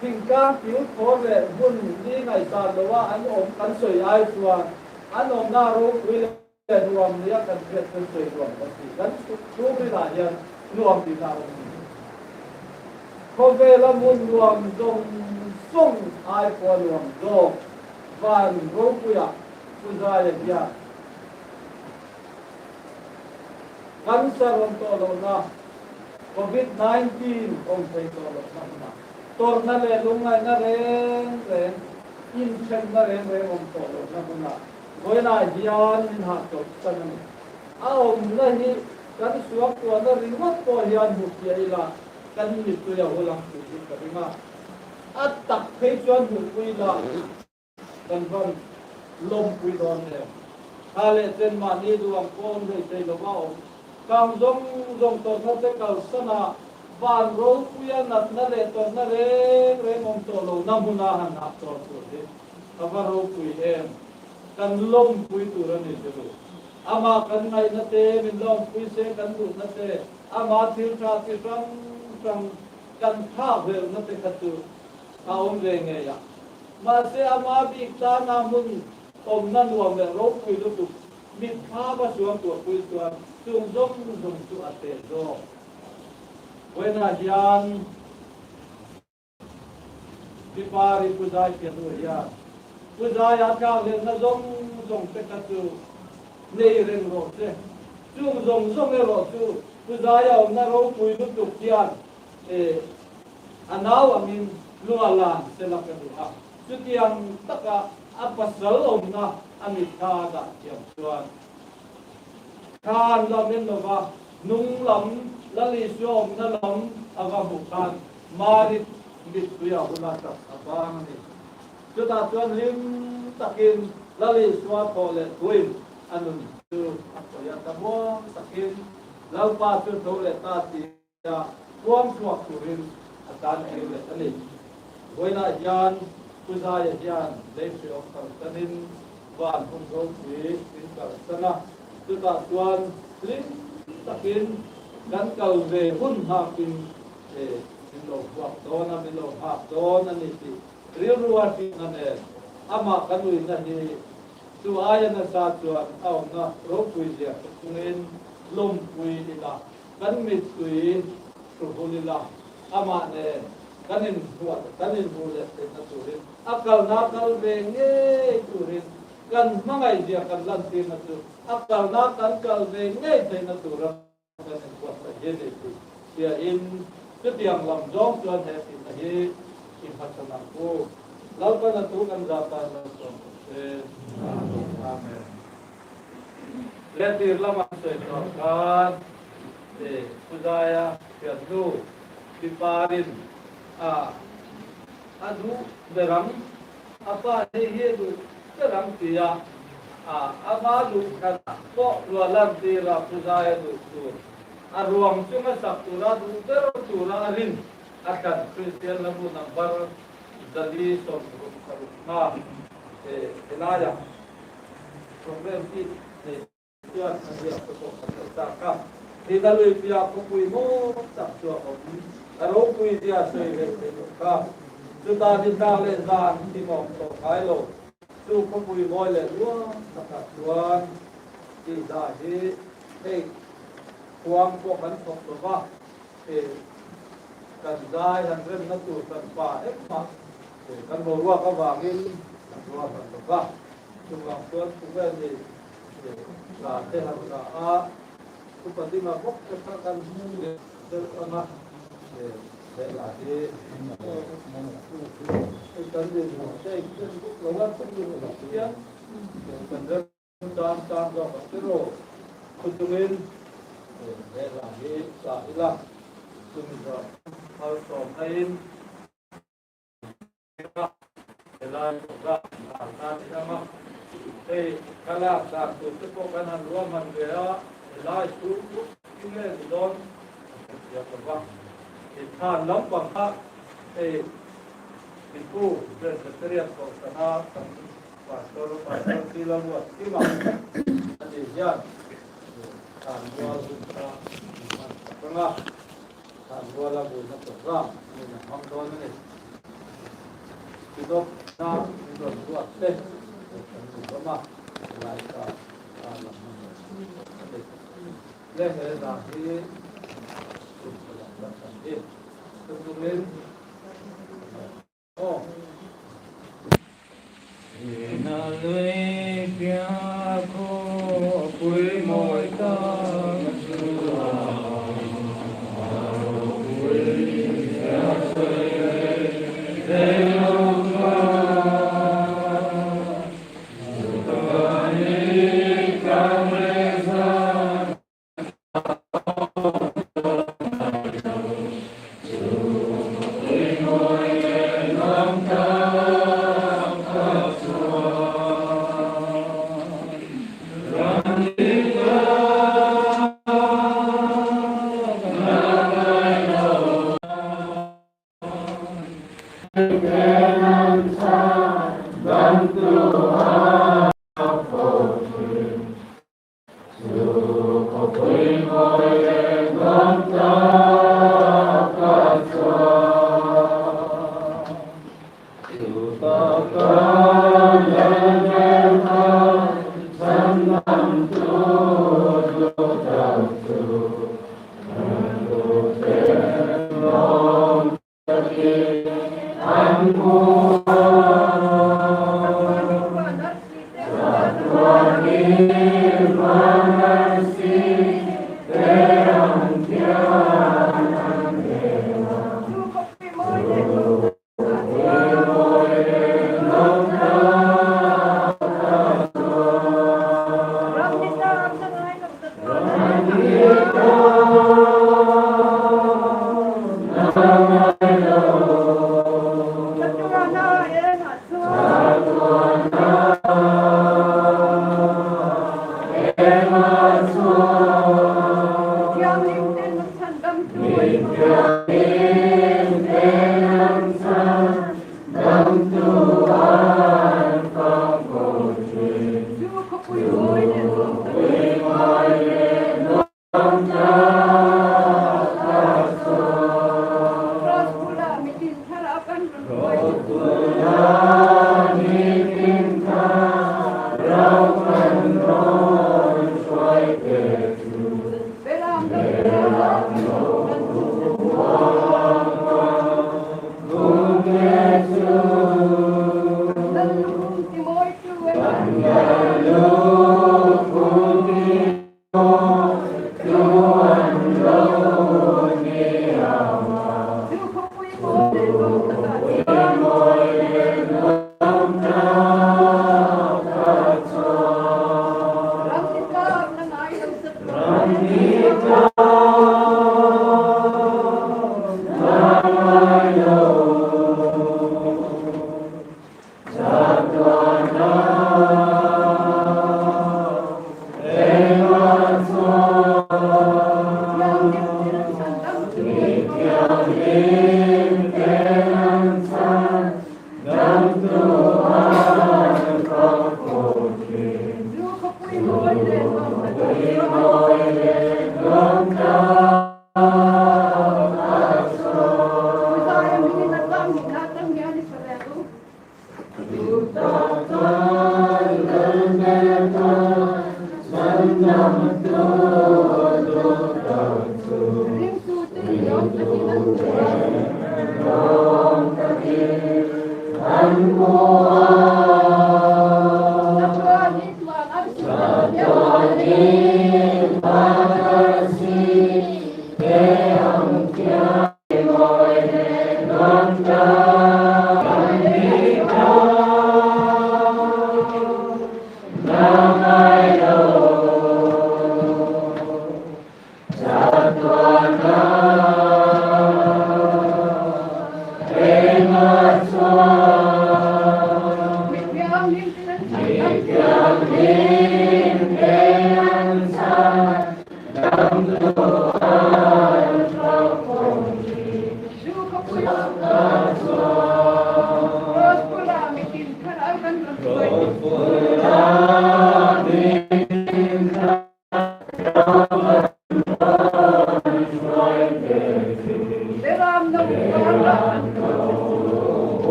B: Kinh ca cứu khó về buôn đi ngày sàn đóว่าanh ôm cắn sợi ai xuan anh ôm na rô quý lên ruộng lia cắn việt cắn sợi ruộng bác sĩ cắn chú quý là nhân ruộng thì nào khó về là muốn ruộng dòng sung ai qua ruộng dòng và rô quý à quý ra lên ya cắn sa ruộng to lâu na COVID-19 ông thấy to lâu na tor na le lungai na ren in chen na ren om to lo na buna Vuina hian in ha to chanan a om na hi kan suak to na ringot to hian hu kia ila kan ni tu ya holang tu ka ringa at tak phei chuan hu pui la kan van lom pui don le ale ten ma ni duang kon dei sei lo ba om kam dong to na te kal sana van ro puya nat na le to na re mom to lo na buna han na to he ka ro pui em kan lom pui tu ra ni tu ama kan ngai na te min lom pui se kan du na te ama thil tra ti sang kan tha vel na te ka tu ka om le nge ya ma se ama bi ta na mun om na nuam le ro pui lu tu mi tha ba suam tu pui tuan tung zong tu ate zo Vuina hian di pari puzai ke tu hian puzai a ka le na zong te ka tu nei ren ro te zong e ro tu puzai a na ro pui lu tu hian anaw amin lualan se la ka du ha tu tiang taka apasal om na amit ka da tiang tuan kan la men lo va nung lam lali suom na lam ava bukan marit bit tuya hulata abang ni kita tuan lim takin lali suwa pole tuim anun tu apa ya tamo takin lau pa tu tole tati ya kuam suak turin atan ele tali Vuina jan puzaya jan leisi okal tanin van hum go wi in kal sana kita tuan lim takin kan kal ve hun ha pin min lo kwak dona min lo ha dona ni ti riu ruwa ti na ne ama kanui na ni tu aya na sa chuan au na ro pui dia kungen lom pui ni la kan mit tui tu huli la ama ne kanin huwa kanin hule te na turin akal na kal ve nge turin kan mangai dia kan lan ti na tu akal na kan kal ve nge te na turin kan kuat ta ye ne ti dia in cái tiếng làm giống cho thế thì thấy in phát sản của lâu qua là tu kan ra pa là amen tir lama soi kan pujaya piatu piparin adu daram apa he du daram tia amalu kan po lualam tira pujaya du aruang cuma saktura du tura rin akan Christian lamu nambar jadi na elaya problem ti tuan dia tak di dalam dia pukui mo tak tua kopi aro pukui dia soi ka sudah ditale zan di mo to kailo tu pukui mo le lua tak tuan di dahi kuang ko kan sok to ba kan dai han rem na tu kan pa ma kan bo ruwa ka wangin ruwa kan to ba tu ngam tuan tu ba ni la te ha a tu pati ma bok ka kan der ana de la de kan de mo sai lo wa tu lo ya kan der tam do ka ro kutumin de la de sa ila Sumitra House of Pain Elai Soka Sama Kala Satu Tepokanan Ruaman Gea Elai Suku Kile Don Ya Kebak Ithan Lambang Hak Diphu dan Sekretariat Kosana Pastor Sila Buat Kima Adijan Dan Jual Sutra Tengah dua lagu nak terang, ini ham dua ni. Hidup nak hidup buat deh, sama laika alam. Leh lagi, kemudian oh. Inalui piaku kui moita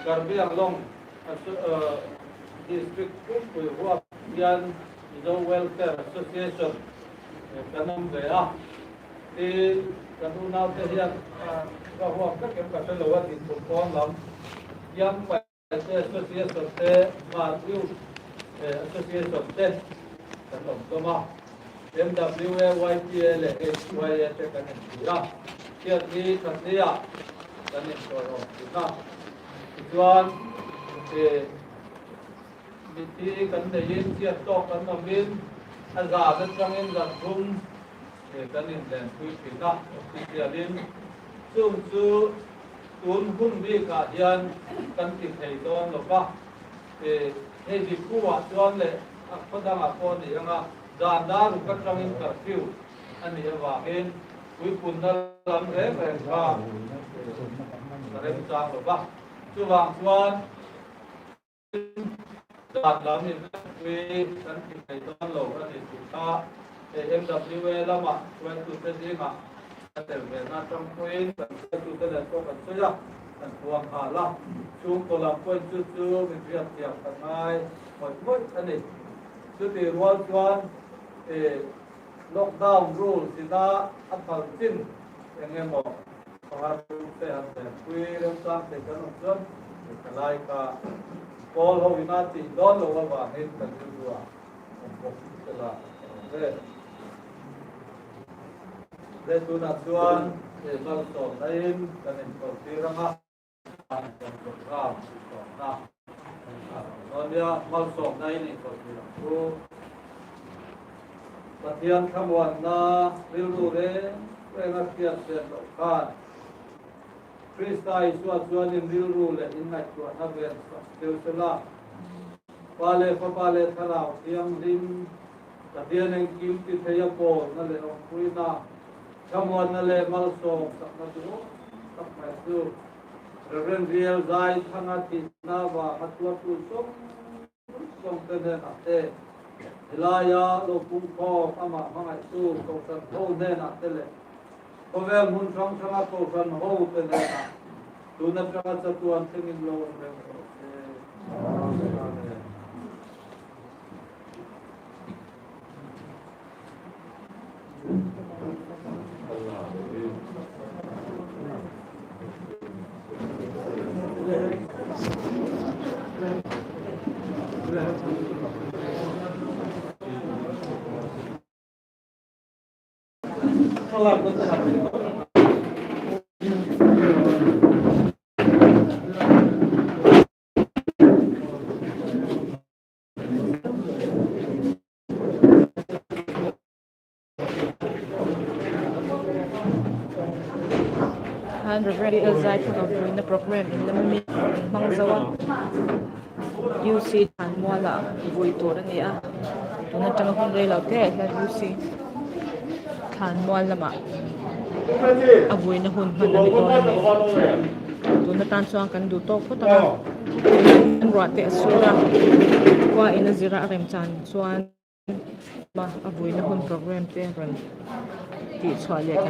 B: Karbi Anglong district Vuina Welfare Association kanam gaya thì kanu nào thể hiện và hoặc các cái cái lối đi của con lắm yang phải association te và yêu association te kanam to ma MWYPL HYS kan dia kia ni kan dia kan ni to kita tuan biti kan de yin sia to kan namin azza kan trangin ga thum kan in den pui pita ti din chung chu tun hun bi ka hian kan ti thei don lo ka he Diphu wa chuan le a khodang a ko ni anga dan da ru ka trangin curfew ani wa hen pui pun da lam re ka rem chang lo ba chu wang chuan đạt làm những cái sản phẩm này toàn lộ ra thì chúng ta MWA là mà quen tụi cái gì mà để về na trong quên và tụi cái này có phần số ra thành tuồng hà la chúng tôi làm quen chú mình việc việc thằng ai mỗi anh này chú thì luôn luôn lockdown rule thì ta áp dụng tin anh em bảo và sẽ làm để quy định sang để cho nó sớm để lại cả Paul Vuina ti don lo wa he ta ju wa ko la de tu na tuan e mal so nain kan en ko ti ranga an ko ra so na on ya mal so nain ni ko ti ra ko patian khamwan na rilu re na tiat se lo kan Kristai suat in rilu le in na tu na ve Teusela pale thalau tiang lim tadian en kim ti theya po na le ong Vuina kamon na le mal so sak na du tak mai su Reverend Zaithanga ti na wa hatwa tu song te ne na te Hilaya lo kum ko ama mangai su ko san ho ne na tele ko ve mun chong changa ko san ho te ne na tu na changa cha tu an thing in lo ne
A: Reverend Zeitung of Vuina program in Lammi Mangzawa UC Tanwala Vuito Rania Tuna Tanghun Ray Laute UC Tanwala Ma Avuina Hun Hanami Tuna Tansuang Kanduto Putaka Rate Asura Kwa Inazira Remchan Swan Ma Avuina Hun program Teran Di Swale